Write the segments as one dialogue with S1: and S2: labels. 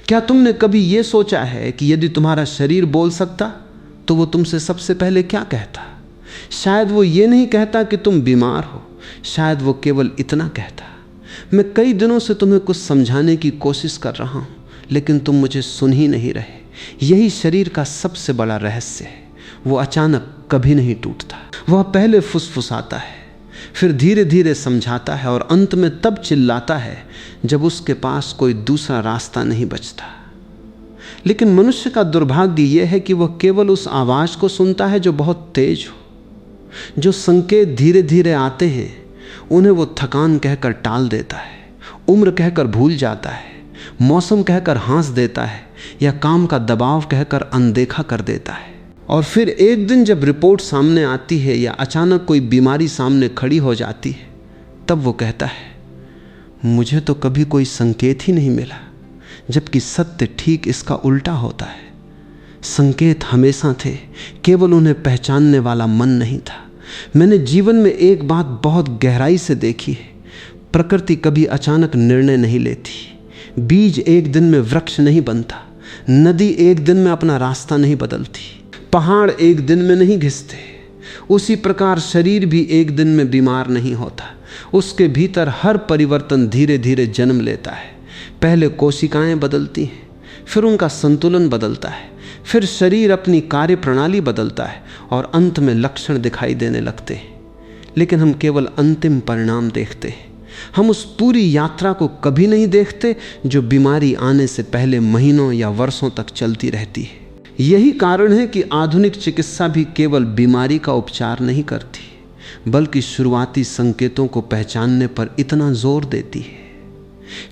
S1: क्या तुमने कभी यह सोचा है कि यदि तुम्हारा शरीर बोल सकता तो वो तुमसे सबसे पहले क्या कहता? शायद वो ये नहीं कहता कि तुम बीमार हो, शायद वो केवल इतना कहता, मैं कई दिनों से तुम्हें कुछ समझाने की कोशिश कर रहा हूं, लेकिन तुम मुझे सुन ही नहीं रहे। यही शरीर का सबसे बड़ा रहस्य है। वो अचानक कभी नहीं टूटता। वह पहले फुसफुसाता है, फिर धीरे धीरे समझाता है और अंत में तब चिल्लाता है जब उसके पास कोई दूसरा रास्ता नहीं बचता। लेकिन मनुष्य का दुर्भाग्य यह है कि वह केवल उस आवाज को सुनता है जो बहुत तेज हो। जो संकेत धीरे धीरे आते हैं उन्हें वो थकान कहकर टाल देता है, उम्र कहकर भूल जाता है, मौसम कहकर हंस देता है या काम का दबाव कहकर अनदेखा कर देता है। और फिर एक दिन जब रिपोर्ट सामने आती है या अचानक कोई बीमारी सामने खड़ी हो जाती है, तब वो कहता है मुझे तो कभी कोई संकेत ही नहीं मिला, जबकि सत्य ठीक इसका उल्टा होता है। संकेत हमेशा थे, केवल उन्हें पहचानने वाला मन नहीं था। मैंने जीवन में एक बात बहुत गहराई से देखी है, प्रकृति कभी अचानक निर्णय नहीं लेती। बीज एक दिन में वृक्ष नहीं बनता, नदी एक दिन में अपना रास्ता नहीं बदलती, पहाड़ एक दिन में नहीं घिसते। उसी प्रकार शरीर भी एक दिन में बीमार नहीं होता। उसके भीतर हर परिवर्तन धीरे धीरे जन्म लेता है। पहले कोशिकाएं बदलती हैं, फिर उनका संतुलन बदलता है, फिर शरीर अपनी कार्य प्रणाली बदलता है और अंत में लक्षण दिखाई देने लगते हैं। लेकिन हम केवल अंतिम परिणाम देखते हैं। हम उस पूरी यात्रा को कभी नहीं देखते जो बीमारी आने से पहले महीनों या वर्षों तक चलती रहती है। यही कारण है कि आधुनिक चिकित्सा भी केवल बीमारी का उपचार नहीं करती, बल्कि शुरुआती संकेतों को पहचानने पर इतना जोर देती है,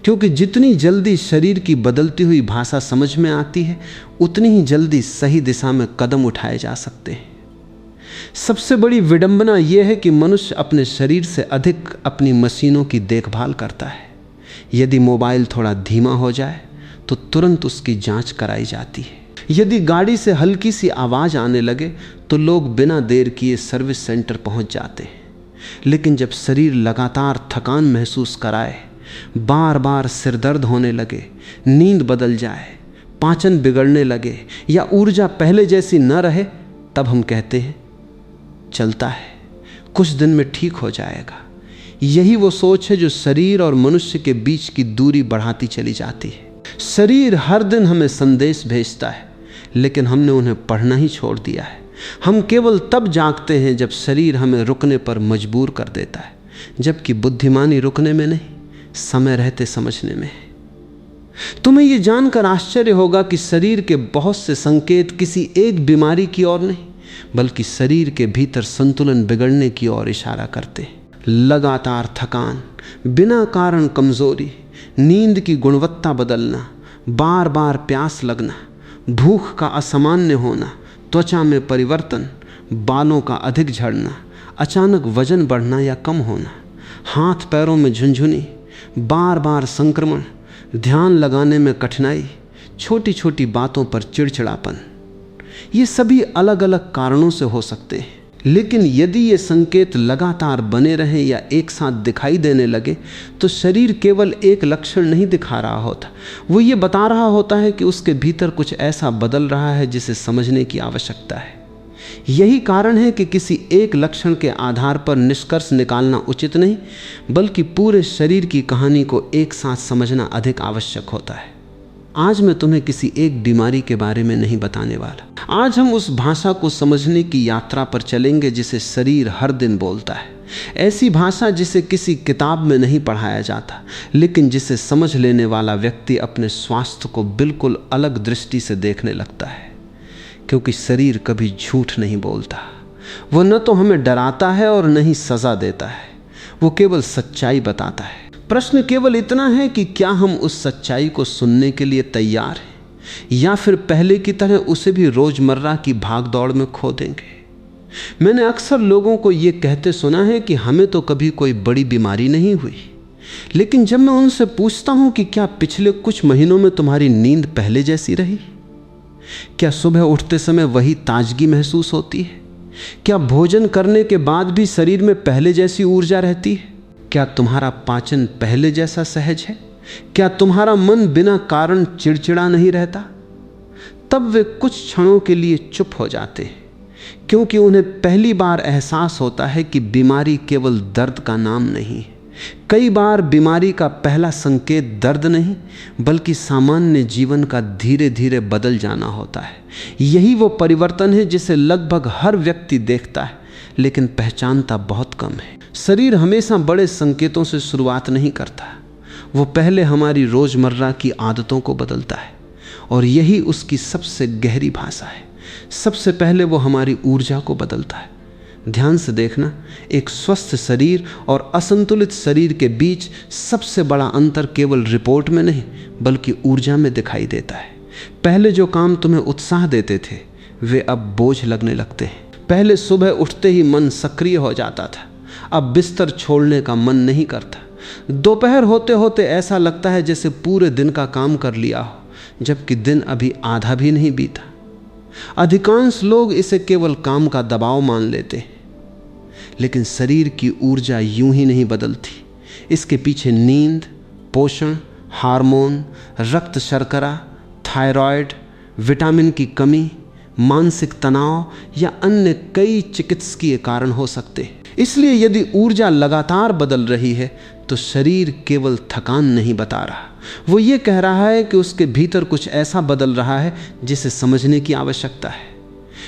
S1: क्योंकि जितनी जल्दी शरीर की बदलती हुई भाषा समझ में आती है, उतनी ही जल्दी सही दिशा में कदम उठाए जा सकते हैं। सबसे बड़ी विडंबना यह है कि मनुष्य अपने शरीर से अधिक अपनी मशीनों की देखभाल करता है। यदि मोबाइल थोड़ा धीमा हो जाए तो तुरंत उसकी जांच कराई जाती है। यदि गाड़ी से हल्की सी आवाज़ आने लगे तो लोग बिना देर किए सर्विस सेंटर पहुंच जाते हैं। लेकिन जब शरीर लगातार थकान महसूस कराए, बार बार सिरदर्द होने लगे, नींद बदल जाए, पाचन बिगड़ने लगे या ऊर्जा पहले जैसी न रहे, तब हम कहते हैं चलता है, कुछ दिन में ठीक हो जाएगा। यही वो सोच है जो शरीर और मनुष्य के बीच की दूरी बढ़ाती चली जाती है। शरीर हर दिन हमें संदेश भेजता है, लेकिन हमने उन्हें पढ़ना ही छोड़ दिया है। हम केवल तब जागते हैं जब शरीर हमें रुकने पर मजबूर कर देता है, जबकि बुद्धिमानी रुकने में नहीं, समय रहते समझने में है। तुम्हें यह जानकर आश्चर्य होगा कि शरीर के बहुत से संकेत किसी एक बीमारी की ओर नहीं, बल्कि शरीर के भीतर संतुलन बिगड़ने की ओर इशारा करते हैं। लगातार थकान, बिना कारण कमजोरी, नींद की गुणवत्ता बदलना, बार बार प्यास लगना, भूख का असामान्य होना, त्वचा में परिवर्तन, बालों का अधिक झड़ना, अचानक वजन बढ़ना या कम होना, हाथ पैरों में झुनझुनी, बार बार संक्रमण, ध्यान लगाने में कठिनाई, छोटी छोटी बातों पर चिड़चिड़ापन, ये सभी अलग अलग कारणों से हो सकते हैं। लेकिन यदि ये संकेत लगातार बने रहें या एक साथ दिखाई देने लगे, तो शरीर केवल एक लक्षण नहीं दिखा रहा होता, वो ये बता रहा होता है कि उसके भीतर कुछ ऐसा बदल रहा है जिसे समझने की आवश्यकता है। यही कारण है कि किसी एक लक्षण के आधार पर निष्कर्ष निकालना उचित नहीं, बल्कि पूरे शरीर की कहानी को एक साथ समझना अधिक आवश्यक होता है। आज मैं तुम्हें किसी एक बीमारी के बारे में नहीं बताने वाला। आज हम उस भाषा को समझने की यात्रा पर चलेंगे जिसे शरीर हर दिन बोलता है। ऐसी भाषा जिसे किसी किताब में नहीं पढ़ाया जाता, लेकिन जिसे समझ लेने वाला व्यक्ति अपने स्वास्थ्य को बिल्कुल अलग दृष्टि से देखने लगता है। क्योंकि शरीर कभी झूठ नहीं बोलता। वो न तो हमें डराता है और न ही सजा देता है, वो केवल सच्चाई बताता है। प्रश्न केवल इतना है कि क्या हम उस सच्चाई को सुनने के लिए तैयार हैं, या फिर पहले की तरह उसे भी रोजमर्रा की भागदौड़ में खो देंगे। मैंने अक्सर लोगों को ये कहते सुना है कि हमें तो कभी कोई बड़ी बीमारी नहीं हुई, लेकिन जब मैं उनसे पूछता हूं कि क्या पिछले कुछ महीनों में तुम्हारी नींद पहले जैसी रही, क्या सुबह उठते समय वही ताजगी महसूस होती है, क्या भोजन करने के बाद भी शरीर में पहले जैसी ऊर्जा रहती है, क्या तुम्हारा पाचन पहले जैसा सहज है, क्या तुम्हारा मन बिना कारण चिड़चिड़ा नहीं रहता? तब वे कुछ क्षणों के लिए चुप हो जाते हैं, क्योंकि उन्हें पहली बार एहसास होता है कि बीमारी केवल दर्द का नाम नहीं है। कई बार बीमारी का पहला संकेत दर्द नहीं, बल्कि सामान्य जीवन का धीरे धीरे बदल जाना होता है। यही वो परिवर्तन है जिसे लगभग हर व्यक्ति देखता है, लेकिन पहचानता बहुत कम है। शरीर हमेशा बड़े संकेतों से शुरुआत नहीं करता। वो पहले हमारी रोजमर्रा की आदतों को बदलता है, और यही उसकी सबसे गहरी भाषा है। सबसे पहले वो हमारी ऊर्जा को बदलता है। ध्यान से देखना, एक स्वस्थ शरीर और असंतुलित शरीर के बीच सबसे बड़ा अंतर केवल रिपोर्ट में नहीं, बल्कि ऊर्जा में दिखाई देता है। पहले जो काम तुम्हें उत्साह देते थे, वे अब बोझ लगने लगते हैं। पहले सुबह उठते ही मन सक्रिय हो जाता था, अब बिस्तर छोड़ने का मन नहीं करता। दोपहर होते होते ऐसा लगता है जैसे पूरे दिन का काम कर लिया हो, जबकि दिन अभी आधा भी नहीं बीता। अधिकांश लोग इसे केवल काम का दबाव मान लेते हैं, लेकिन शरीर की ऊर्जा यूं ही नहीं बदलती। इसके पीछे नींद, पोषण, हार्मोन, रक्त शर्करा, थायराइड, विटामिन की कमी, मानसिक तनाव या अन्य कई चिकित्सकीय कारण हो सकते हैं। इसलिए यदि ऊर्जा लगातार बदल रही है तो शरीर केवल थकान नहीं बता रहा, वो ये कह रहा है कि उसके भीतर कुछ ऐसा बदल रहा है जिसे समझने की आवश्यकता है।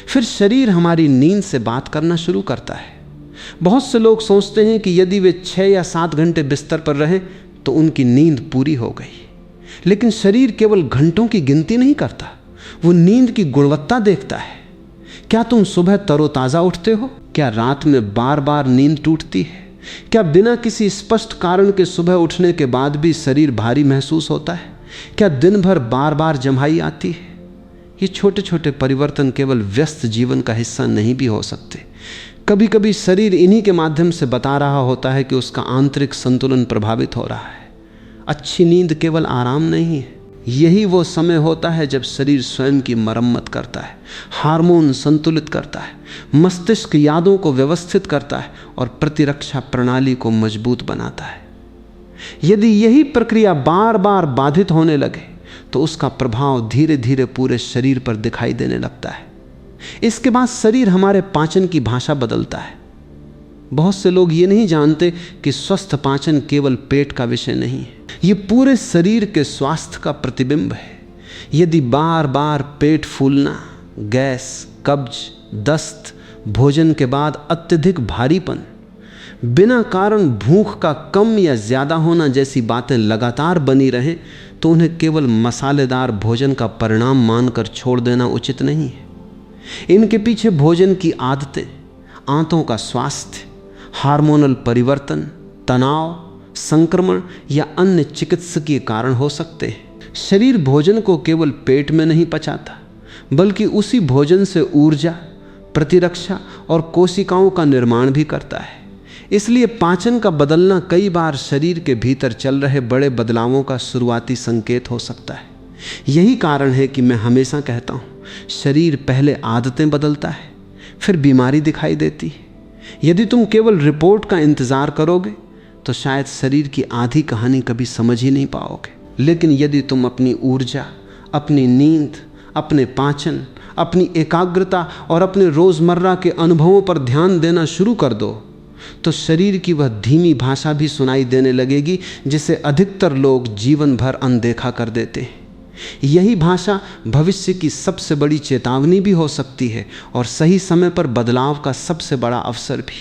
S1: फिर शरीर हमारी नींद से बात करना शुरू करता है। बहुत से लोग सोचते हैं कि यदि वे 6 या 7 घंटे बिस्तर पर रहें तो उनकी नींद पूरी हो गई, लेकिन शरीर केवल घंटों की गिनती नहीं करता, वो नींद की गुणवत्ता देखता है। क्या तुम सुबह तरोताज़ा उठते हो? क्या रात में बार बार नींद टूटती है? क्या बिना किसी स्पष्ट कारण के सुबह उठने के बाद भी शरीर भारी महसूस होता है? क्या दिन भर बार बार जम्हाई आती है? ये छोटे छोटे परिवर्तन केवल व्यस्त जीवन का हिस्सा नहीं भी हो सकते। कभी कभी शरीर इन्हीं के माध्यम से बता रहा होता है कि उसका आंतरिक संतुलन प्रभावित हो रहा है। अच्छी नींद केवल आराम नहीं है, यही वो समय होता है जब शरीर स्वयं की मरम्मत करता है, हार्मोन संतुलित करता है, मस्तिष्क यादों को व्यवस्थित करता है और प्रतिरक्षा प्रणाली को मजबूत बनाता है। यदि यही प्रक्रिया बार बार बाधित होने लगे तो उसका प्रभाव धीरे धीरे पूरे शरीर पर दिखाई देने लगता है। इसके बाद शरीर हमारे पाचन की भाषा बदलता है। बहुत से लोग ये नहीं जानते कि स्वस्थ पाचन केवल पेट का विषय नहीं है, ये पूरे शरीर के स्वास्थ्य का प्रतिबिंब है। यदि बार बार पेट फूलना, गैस, कब्ज, दस्त, भोजन के बाद अत्यधिक भारीपन, बिना कारण भूख का कम या ज़्यादा होना जैसी बातें लगातार बनी रहें, तो उन्हें केवल मसालेदार भोजन का परिणाम मानकर छोड़ देना उचित नहीं है। इनके पीछे भोजन की आदतें, आंतों का स्वास्थ्य, हार्मोनल परिवर्तन, तनाव, संक्रमण या अन्य चिकित्सकीय कारण हो सकते हैं। शरीर भोजन को केवल पेट में नहीं पचाता, बल्कि उसी भोजन से ऊर्जा, प्रतिरक्षा और कोशिकाओं का निर्माण भी करता है। इसलिए पाचन का बदलना कई बार शरीर के भीतर चल रहे बड़े बदलावों का शुरुआती संकेत हो सकता है। यही कारण है कि मैं हमेशा कहता हूँ, शरीर पहले आदतें बदलता है, फिर बीमारी दिखाई देती है। यदि तुम केवल रिपोर्ट का इंतज़ार करोगे तो शायद शरीर की आधी कहानी कभी समझ ही नहीं पाओगे। लेकिन यदि तुम अपनी ऊर्जा, अपनी नींद, अपने पाचन, अपनी एकाग्रता और अपने रोज़मर्रा के अनुभवों पर ध्यान देना शुरू कर दो तो शरीर की वह धीमी भाषा भी सुनाई देने लगेगी जिसे अधिकतर लोग जीवन भर अनदेखा कर देते हैं। यही भाषा भविष्य की सबसे बड़ी चेतावनी भी हो सकती है और सही समय पर बदलाव का सबसे बड़ा अवसर भी।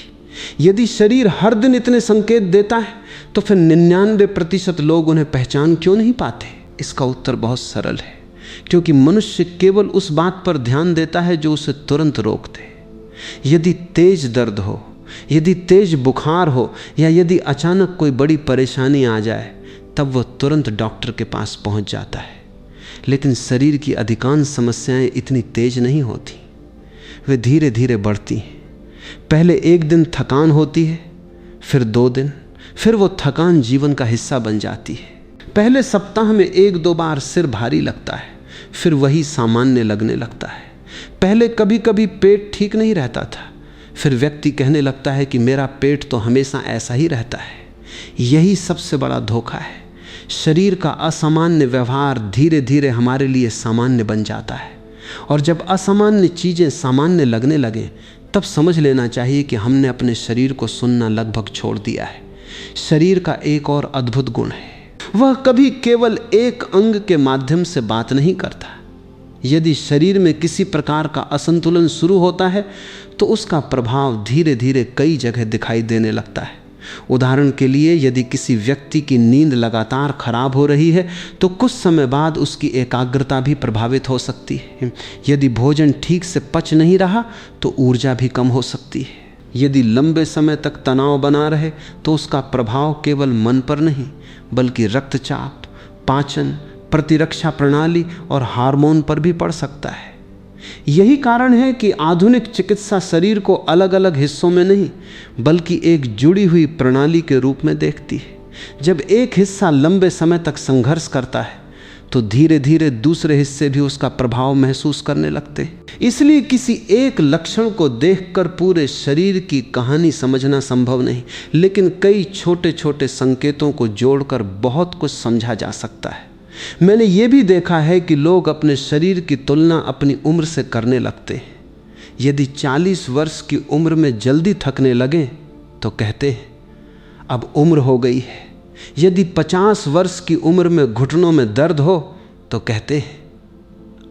S1: यदि शरीर हर दिन इतने संकेत देता है तो फिर 99% लोग उन्हें पहचान क्यों नहीं पाते? इसका उत्तर बहुत सरल है, क्योंकि मनुष्य केवल उस बात पर ध्यान देता है जो उसे तुरंत रोक दे। यदि तेज दर्द हो, यदि तेज बुखार हो या यदि अचानक कोई बड़ी परेशानी आ जाए, तब वह तुरंत डॉक्टर के पास पहुंच जाता है। लेकिन शरीर की अधिकांश समस्याएं इतनी तेज नहीं होती, वे धीरे धीरे बढ़ती हैं। पहले एक दिन थकान होती है, फिर 2 दिन, फिर वो थकान जीवन का हिस्सा बन जाती है। पहले सप्ताह में 1-2 बार सिर भारी लगता है, फिर वही सामान्य लगने लगता है। पहले कभी कभी पेट ठीक नहीं रहता था, फिर व्यक्ति कहने लगता है कि मेरा पेट तो हमेशा ऐसा ही रहता है। यही सबसे बड़ा धोखा है। शरीर का असामान्य व्यवहार धीरे धीरे हमारे लिए सामान्य बन जाता है, और जब असामान्य चीज़ें सामान्य लगने लगें तब समझ लेना चाहिए कि हमने अपने शरीर को सुनना लगभग छोड़ दिया है। शरीर का एक और अद्भुत गुण है, वह कभी केवल एक अंग के माध्यम से बात नहीं करता। यदि शरीर में किसी प्रकार का असंतुलन शुरू होता है तो उसका प्रभाव धीरे धीरे कई जगह दिखाई देने लगता है। उदाहरण के लिए, यदि किसी व्यक्ति की नींद लगातार खराब हो रही है तो कुछ समय बाद उसकी एकाग्रता भी प्रभावित हो सकती है। यदि भोजन ठीक से पच नहीं रहा तो ऊर्जा भी कम हो सकती है। यदि लंबे समय तक तनाव बना रहे तो उसका प्रभाव केवल मन पर नहीं बल्कि रक्तचाप, पाचन, प्रतिरक्षा प्रणाली और हार्मोन पर भी पड़ सकता है। यही कारण है कि आधुनिक चिकित्सा शरीर को अलग अलग हिस्सों में नहीं बल्कि एक जुड़ी हुई प्रणाली के रूप में देखती है। जब एक हिस्सा लंबे समय तक संघर्ष करता है तो धीरे धीरे दूसरे हिस्से भी उसका प्रभाव महसूस करने लगते हैं। इसलिए किसी एक लक्षण को देखकर पूरे शरीर की कहानी समझना संभव नहीं, लेकिन कई छोटे छोटे संकेतों को जोड़कर बहुत कुछ समझा जा सकता है। मैंने ये भी देखा है कि लोग अपने शरीर की तुलना अपनी उम्र से करने लगते हैं। यदि 40 वर्ष की उम्र में जल्दी थकने लगें तो कहते हैं अब उम्र हो गई है। यदि 50 वर्ष की उम्र में घुटनों में दर्द हो तो कहते हैं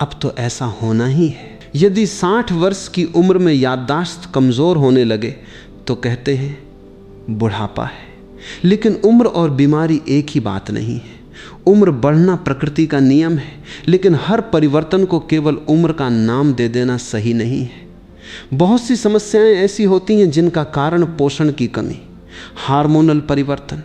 S1: अब तो ऐसा होना ही है। यदि 60 वर्ष की उम्र में याददाश्त कमज़ोर होने लगे तो कहते हैं बुढ़ापा है। लेकिन उम्र और बीमारी एक ही बात नहीं है। उम्र बढ़ना प्रकृति का नियम है, लेकिन हर परिवर्तन को केवल उम्र का नाम दे देना सही नहीं है। बहुत सी समस्याएं ऐसी होती हैं जिनका कारण पोषण की कमी, हार्मोनल परिवर्तन,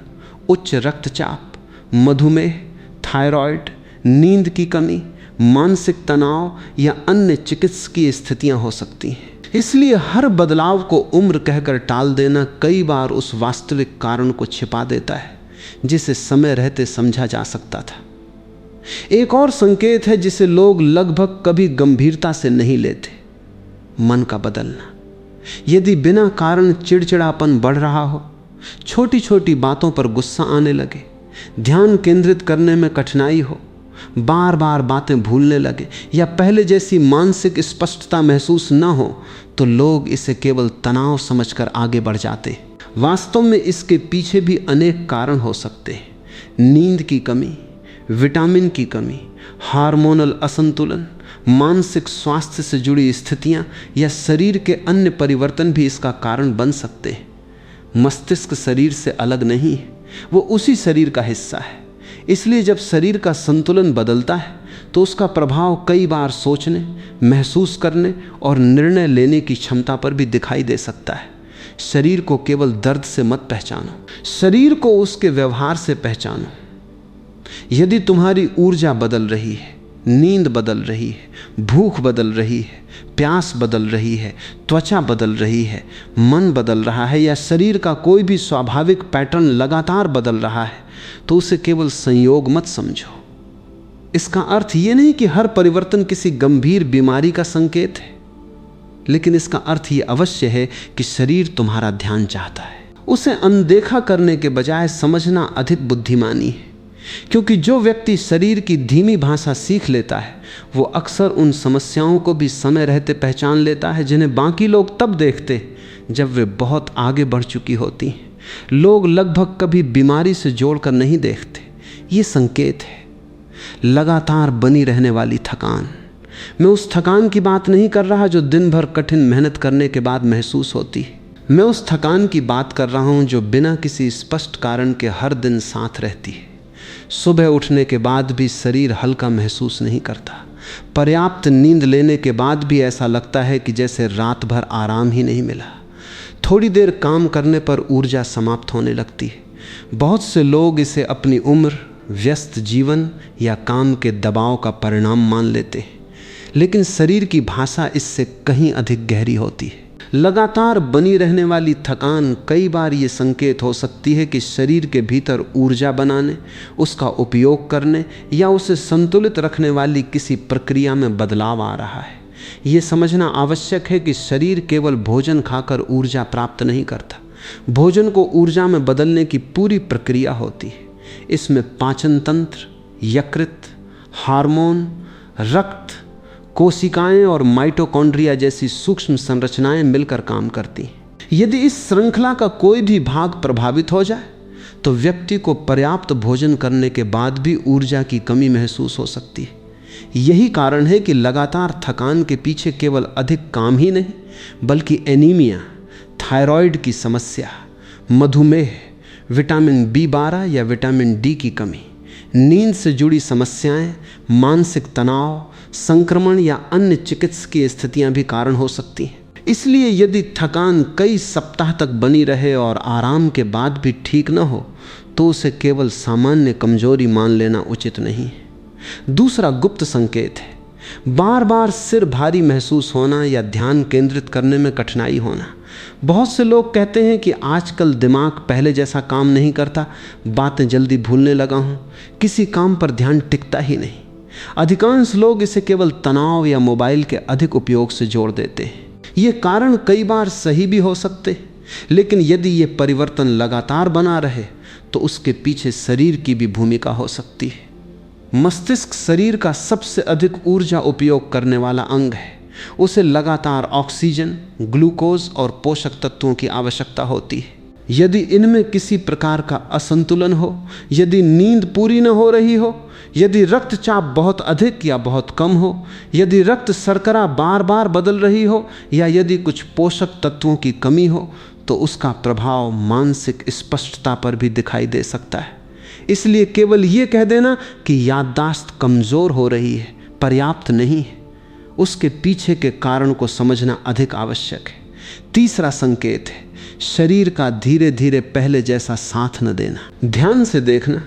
S1: उच्च रक्तचाप, मधुमेह, थायराइड, नींद की कमी, मानसिक तनाव या अन्य चिकित्सकीय स्थितियां हो सकती हैं। इसलिए हर बदलाव को उम्र कहकर टाल देना कई बार उस वास्तविक कारण को छिपा देता है जिसे समय रहते समझा जा सकता था। एक और संकेत है जिसे लोग लगभग कभी गंभीरता से नहीं लेते, मन का बदलना। यदि बिना कारण चिड़चिड़ापन बढ़ रहा हो, छोटी छोटी बातों पर गुस्सा आने लगे, ध्यान केंद्रित करने में कठिनाई हो, बार बार बातें भूलने लगे या पहले जैसी मानसिक स्पष्टता महसूस न हो, तो लोग इसे केवल तनाव समझकर आगे बढ़ जाते हैं। वास्तव में इसके पीछे भी अनेक कारण हो सकते हैं। नींद की कमी, विटामिन की कमी, हार्मोनल असंतुलन, मानसिक स्वास्थ्य से जुड़ी स्थितियां या शरीर के अन्य परिवर्तन भी इसका कारण बन सकते हैं। मस्तिष्क शरीर से अलग नहीं है, वो उसी शरीर का हिस्सा है। इसलिए जब शरीर का संतुलन बदलता है तो उसका प्रभाव कई बार सोचने, महसूस करने और निर्णय लेने की क्षमता पर भी दिखाई दे सकता है। शरीर को केवल दर्द से मत पहचानो, शरीर को उसके व्यवहार से पहचानो। यदि तुम्हारी ऊर्जा बदल रही है, नींद बदल रही है, भूख बदल रही है, प्यास बदल रही है, त्वचा बदल रही है, मन बदल रहा है या शरीर का कोई भी स्वाभाविक पैटर्न लगातार बदल रहा है, तो उसे केवल संयोग मत समझो। इसका अर्थ ये नहीं कि हर परिवर्तन किसी गंभीर बीमारी का संकेत है, लेकिन इसका अर्थ ये अवश्य है कि शरीर तुम्हारा ध्यान चाहता है। उसे अनदेखा करने के बजाय समझना अधिक बुद्धिमानी है, क्योंकि जो व्यक्ति शरीर की धीमी भाषा सीख लेता है वो अक्सर उन समस्याओं को भी समय रहते पहचान लेता है जिन्हें बाकी लोग तब देखते जब वे बहुत आगे बढ़ चुकी होती हैं। लोग लगभग कभी बीमारी से जोड़कर नहीं देखते। ये संकेत है। लगातार बनी रहने वाली थकान, मैं उस थकान की बात नहीं कर रहा जो दिन भर कठिन मेहनत करने के बाद महसूस होती है। मैं उस थकान की बात कर रहा हूँ जो बिना किसी स्पष्ट कारण के हर दिन साथ रहती है। सुबह उठने के बाद भी शरीर हल्का महसूस नहीं करता। पर्याप्त नींद लेने के बाद भी ऐसा लगता है कि जैसे रात भर आराम ही नहीं मिला। थोड़ी देर काम करने पर ऊर्जा समाप्त होने लगती है। बहुत से लोग इसे अपनी उम्र, व्यस्त जीवन या काम के दबाव का परिणाम मान लेते हैं, लेकिन शरीर की भाषा इससे कहीं अधिक गहरी होती है। लगातार बनी रहने वाली थकान कई बार ये संकेत हो सकती है कि शरीर के भीतर ऊर्जा बनाने, उसका उपयोग करने या उसे संतुलित रखने वाली किसी प्रक्रिया में बदलाव आ रहा है। ये समझना आवश्यक है कि शरीर केवल भोजन खाकर ऊर्जा प्राप्त नहीं करता। भोजन को ऊर्जा में बदलने की पूरी प्रक्रिया होती है। इसमें पाचन तंत्र, यकृत, हार्मोन, रक्त, कोशिकाएं और माइटोकॉन्ड्रिया जैसी सूक्ष्म संरचनाएं मिलकर काम करती हैं। यदि इस श्रृंखला का कोई भी भाग प्रभावित हो जाए तो व्यक्ति को पर्याप्त भोजन करने के बाद भी ऊर्जा की कमी महसूस हो सकती है। यही कारण है कि लगातार थकान के पीछे केवल अधिक काम ही नहीं बल्कि एनीमिया, थायराइड की समस्या, मधुमेह, विटामिन B12 या विटामिन D की कमी, नींद से जुड़ी समस्याएं, मानसिक तनाव, संक्रमण या अन्य चिकित्सकीय स्थितियां भी कारण हो सकती हैं। इसलिए यदि थकान कई सप्ताह तक बनी रहे और आराम के बाद भी ठीक न हो तो उसे केवल सामान्य कमजोरी मान लेना उचित नहीं है। दूसरा गुप्त संकेत है बार बार सिर भारी महसूस होना या ध्यान केंद्रित करने में कठिनाई होना। बहुत से लोग कहते हैं कि आजकल दिमाग पहले जैसा काम नहीं करता, बातें जल्दी भूलने लगा हूँ, किसी काम पर ध्यान टिकता ही नहीं। अधिकांश लोग इसे केवल तनाव या मोबाइल के अधिक उपयोग से जोड़ देते हैं। ये कारण कई बार सही भी हो सकते, लेकिन यदि ये परिवर्तन लगातार बना रहे तो उसके पीछे शरीर की भी भूमिका हो सकती है। मस्तिष्क शरीर का सबसे अधिक ऊर्जा उपयोग करने वाला अंग है। उसे लगातार ऑक्सीजन, ग्लूकोज और पोषक तत्वों की आवश्यकता होती है। यदि इनमें किसी प्रकार का असंतुलन हो, यदि नींद पूरी न हो रही हो, यदि रक्तचाप बहुत अधिक या बहुत कम हो, यदि रक्त शर्करा बार बार बदल रही हो या यदि कुछ पोषक तत्वों की कमी हो तो उसका प्रभाव मानसिक स्पष्टता पर भी दिखाई दे सकता है। इसलिए केवल ये कह देना कि याददाश्त कमज़ोर हो रही है पर्याप्त नहीं है। उसके पीछे के कारण को समझना अधिक आवश्यक है। तीसरा संकेत है शरीर का धीरे धीरे पहले जैसा साथ न देना। ध्यान से देखना,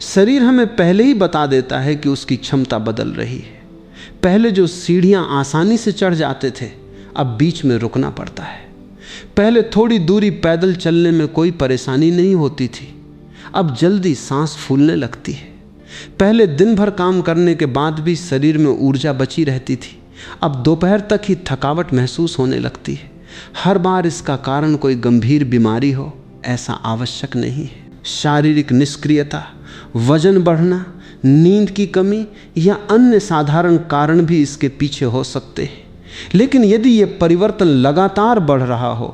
S1: शरीर हमें पहले ही बता देता है कि उसकी क्षमता बदल रही है। पहले जो सीढ़ियां आसानी से चढ़ जाते थे अब बीच में रुकना पड़ता है। पहले थोड़ी दूरी पैदल चलने में कोई परेशानी नहीं होती थी, अब जल्दी सांस फूलने लगती है। पहले दिन भर काम करने के बाद भी शरीर में ऊर्जा बची रहती थी, अब दोपहर तक ही थकावट महसूस होने लगती है। हर बार इसका कारण कोई गंभीर बीमारी हो ऐसा आवश्यक नहीं है। शारीरिक निष्क्रियता, वजन बढ़ना, नींद की कमी या अन्य साधारण कारण भी इसके पीछे हो सकते हैं। लेकिन यदि यह परिवर्तन लगातार बढ़ रहा हो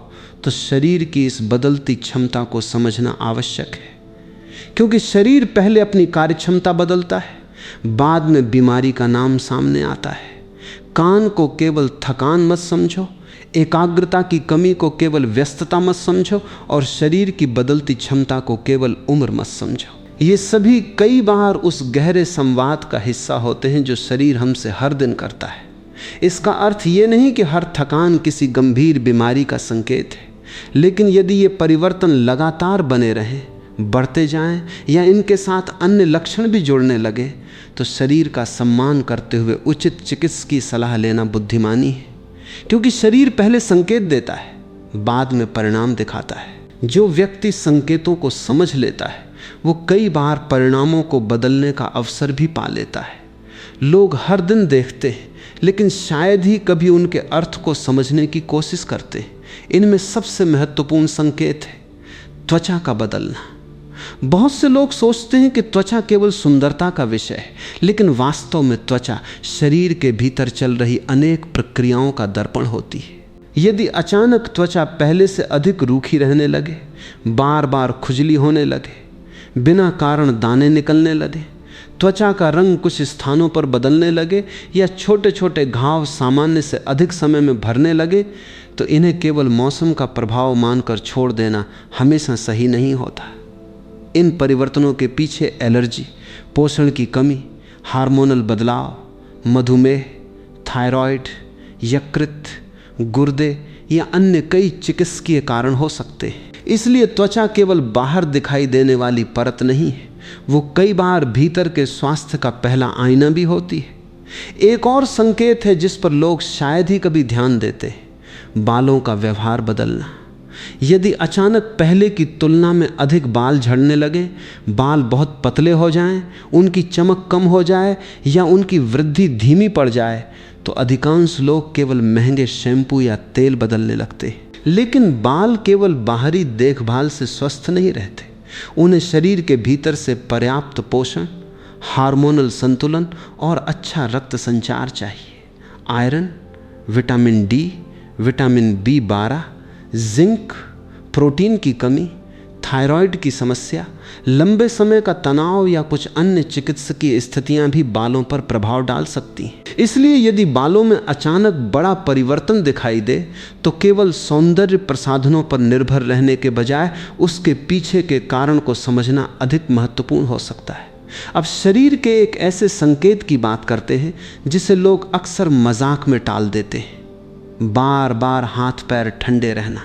S1: तो शरीर की इस बदलती क्षमता को समझना आवश्यक है, क्योंकि शरीर पहले अपनी कार्यक्षमता बदलता है, बाद में बीमारी का नाम सामने आता है। कान को केवल थकान मत समझो, एकाग्रता की कमी को केवल व्यस्तता मत समझो और शरीर की बदलती क्षमता को केवल उम्र मत समझो। ये सभी कई बार उस गहरे संवाद का हिस्सा होते हैं जो शरीर हमसे हर दिन करता है। इसका अर्थ ये नहीं कि हर थकान किसी गंभीर बीमारी का संकेत है, लेकिन यदि ये परिवर्तन लगातार बने रहें, बढ़ते जाएं या इनके साथ अन्य लक्षण भी जुड़ने लगे तो शरीर का सम्मान करते हुए उचित चिकित्सकीय सलाह लेना बुद्धिमानी है। क्योंकि शरीर पहले संकेत देता है, बाद में परिणाम दिखाता है। जो व्यक्ति संकेतों को समझ लेता है वो कई बार परिणामों को बदलने का अवसर भी पा लेता है। लोग हर दिन देखते हैं लेकिन शायद ही कभी उनके अर्थ को समझने की कोशिश करते हैं। इनमें सबसे महत्वपूर्ण संकेत है त्वचा का बदलना। बहुत से लोग सोचते हैं कि त्वचा केवल सुंदरता का विषय है, लेकिन वास्तव में त्वचा शरीर के भीतर चल रही अनेक प्रक्रियाओं का दर्पण होती है। यदि अचानक त्वचा पहले से अधिक रूखी रहने लगे, बार बार खुजली होने लगे, बिना कारण दाने निकलने लगे, त्वचा का रंग कुछ स्थानों पर बदलने लगे या छोटे छोटे घाव सामान्य से अधिक समय में भरने लगे, तो इन्हें केवल मौसम का प्रभाव मानकर छोड़ देना हमेशा सही नहीं होता। इन परिवर्तनों के पीछे एलर्जी, पोषण की कमी, हार्मोनल बदलाव, मधुमेह, थायराइड, यकृत, गुर्दे या अन्य कई चिकित्सकीय कारण हो सकते हैं। इसलिए त्वचा केवल बाहर दिखाई देने वाली परत नहीं है, वो कई बार भीतर के स्वास्थ्य का पहला आईना भी होती है। एक और संकेत है जिस पर लोग शायद ही कभी ध्यान देते हैं, बालों का व्यवहार बदलना। यदि अचानक पहले की तुलना में अधिक बाल झड़ने लगे, बाल बहुत पतले हो जाएं, उनकी चमक कम हो जाए या उनकी वृद्धि धीमी पड़ जाए, तो अधिकांश लोग केवल महंगे शैम्पू या तेल बदलने लगते हैं। लेकिन बाल केवल बाहरी देखभाल से स्वस्थ नहीं रहते, उन्हें शरीर के भीतर से पर्याप्त पोषण, हार्मोनल संतुलन और अच्छा रक्त संचार चाहिए। Iron, vitamin D, vitamin B12, zinc, protein की कमी, थायराइड की समस्या, लंबे समय का तनाव या कुछ अन्य चिकित्सकीय स्थितियां भी बालों पर प्रभाव डाल सकती हैं। इसलिए यदि बालों में अचानक बड़ा परिवर्तन दिखाई दे तो केवल सौंदर्य प्रसाधनों पर निर्भर रहने के बजाय उसके पीछे के कारण को समझना अधिक महत्वपूर्ण हो सकता है। अब शरीर के एक ऐसे संकेत की बात करते हैं जिसे लोग अक्सर मजाक में टाल देते हैं। बार बार हाथ पैर ठंडे रहना।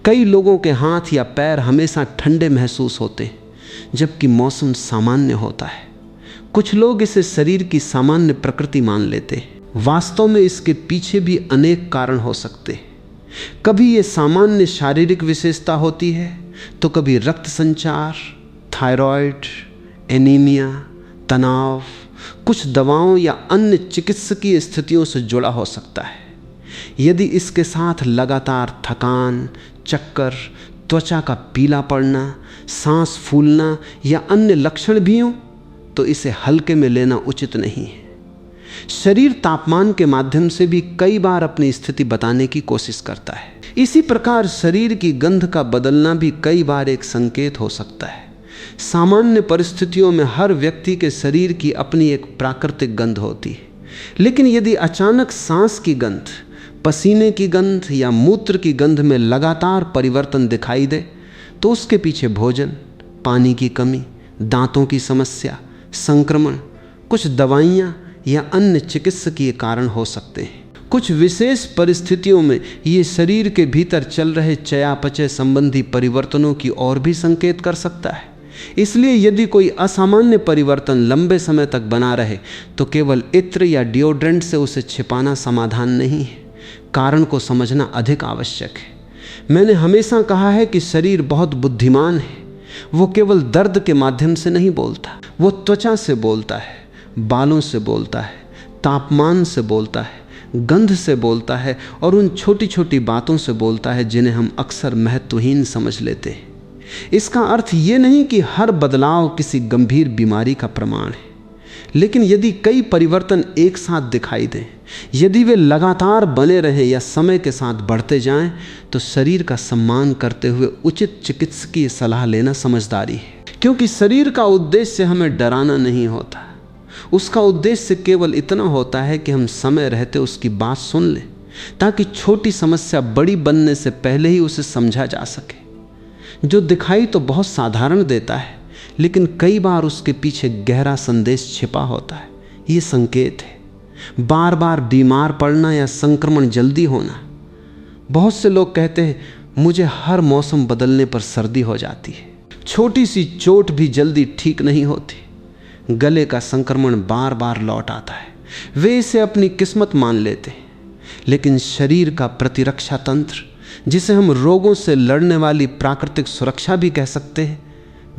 S1: कई लोगों के हाथ या पैर हमेशा ठंडे महसूस होते हैं जबकि मौसम सामान्य होता है। कुछ लोग इसे शरीर की सामान्य प्रकृति मान लेते हैं। वास्तव में इसके पीछे भी अनेक कारण हो सकते हैं। कभी ये सामान्य शारीरिक विशेषता होती है तो कभी रक्त संचार, थायराइड, एनीमिया, तनाव, कुछ दवाओं या अन्य चिकित्सकीय स्थितियों से जुड़ा हो सकता है। यदि इसके साथ लगातार थकान, चक्कर, त्वचा का पीला पड़ना, सांस फूलना या अन्य लक्षण भी हों तो इसे हल्के में लेना उचित नहीं है। शरीर तापमान के माध्यम से भी कई बार अपनी स्थिति बताने की कोशिश करता है। इसी प्रकार शरीर की गंध का बदलना भी कई बार एक संकेत हो सकता है। सामान्य परिस्थितियों में हर व्यक्ति के शरीर की अपनी एक प्राकृतिक गंध होती है, लेकिन यदि अचानक सांस की गंध, पसीने की गंध या मूत्र की गंध में लगातार परिवर्तन दिखाई दे तो उसके पीछे भोजन, पानी की कमी, दांतों की समस्या, संक्रमण, कुछ दवाइयाँ या अन्य चिकित्सकीय कारण हो सकते हैं। कुछ विशेष परिस्थितियों में ये शरीर के भीतर चल रहे चयापचय संबंधी परिवर्तनों की ओर भी संकेत कर सकता है। इसलिए यदि कोई असामान्य परिवर्तन लंबे समय तक बना रहे तो केवल इत्र या डिओड्रेंट से उसे छिपाना समाधान नहीं है। कारण को समझना अधिक आवश्यक है। मैंने हमेशा कहा है कि शरीर बहुत बुद्धिमान है। वो केवल दर्द के माध्यम से नहीं बोलता, वो त्वचा से बोलता है, बालों से बोलता है, तापमान से बोलता है, गंध से बोलता है और उन छोटी छोटी बातों से बोलता है जिन्हें हम अक्सर महत्वहीन समझ लेते हैं। इसका अर्थ ये नहीं कि हर बदलाव किसी गंभीर बीमारी का प्रमाण है, लेकिन यदि कई परिवर्तन एक साथ दिखाई दें, यदि वे लगातार बने रहें या समय के साथ बढ़ते जाएं, तो शरीर का सम्मान करते हुए उचित चिकित्सकीय सलाह लेना समझदारी है। क्योंकि शरीर का उद्देश्य हमें डराना नहीं होता, उसका उद्देश्य केवल इतना होता है कि हम समय रहते उसकी बात सुन लें, ताकि छोटी समस्या बड़ी बनने से पहले ही उसे समझा जा सके। जो दिखाई तो बहुत साधारण देता है, लेकिन कई बार उसके पीछे गहरा संदेश छिपा होता है। ये संकेत है। बार बार बीमार पड़ना या संक्रमण जल्दी होना। बहुत से लोग कहते हैं मुझे हर मौसम बदलने पर सर्दी हो जाती है। छोटी सी चोट भी जल्दी ठीक नहीं होती। गले का संक्रमण बार बार लौट आता है। वे इसे अपनी किस्मत मान लेते हैं, लेकिन शरीर का प्रतिरक्षा तंत्र, जिसे हम रोगों से लड़ने वाली प्राकृतिक सुरक्षा भी कह सकते हैं,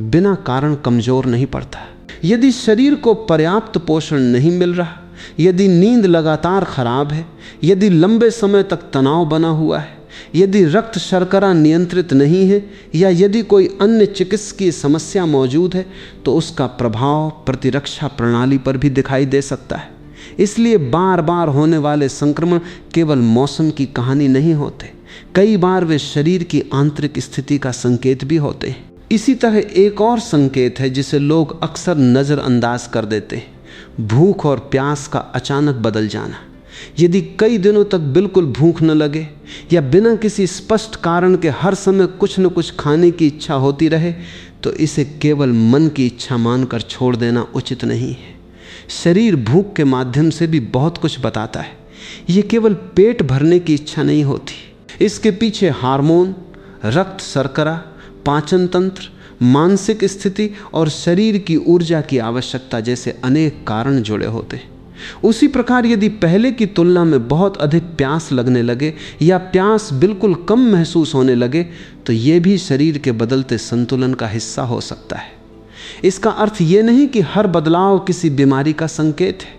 S1: बिना कारण कमजोर नहीं पड़ता। यदि शरीर को पर्याप्त पोषण नहीं मिल रहा, यदि नींद लगातार खराब है, यदि लंबे समय तक तनाव बना हुआ है, यदि रक्त शर्करा नियंत्रित नहीं है या यदि कोई अन्य चिकित्सकीय समस्या मौजूद है, तो उसका प्रभाव प्रतिरक्षा प्रणाली पर भी दिखाई दे सकता है। इसलिए बार बार होने वाले संक्रमण केवल मौसम की कहानी नहीं होते, कई बार वे शरीर की आंतरिक स्थिति का संकेत भी होते हैं। इसी तरह एक और संकेत है जिसे लोग अक्सर नज़रअंदाज कर देते हैं, भूख और प्यास का अचानक बदल जाना। यदि कई दिनों तक बिल्कुल भूख न लगे या बिना किसी स्पष्ट कारण के हर समय कुछ न कुछ खाने की इच्छा होती रहे, तो इसे केवल मन की इच्छा मानकर छोड़ देना उचित नहीं है। शरीर भूख के माध्यम से भी बहुत कुछ बताता है। ये केवल पेट भरने की इच्छा नहीं होती, इसके पीछे हार्मोन, रक्त शर्करा, पाचन तंत्र, मानसिक स्थिति और शरीर की ऊर्जा की आवश्यकता जैसे अनेक कारण जुड़े होते हैं। उसी प्रकार यदि पहले की तुलना में बहुत अधिक प्यास लगने लगे या प्यास बिल्कुल कम महसूस होने लगे, तो ये भी शरीर के बदलते संतुलन का हिस्सा हो सकता है। इसका अर्थ ये नहीं कि हर बदलाव किसी बीमारी का संकेत है,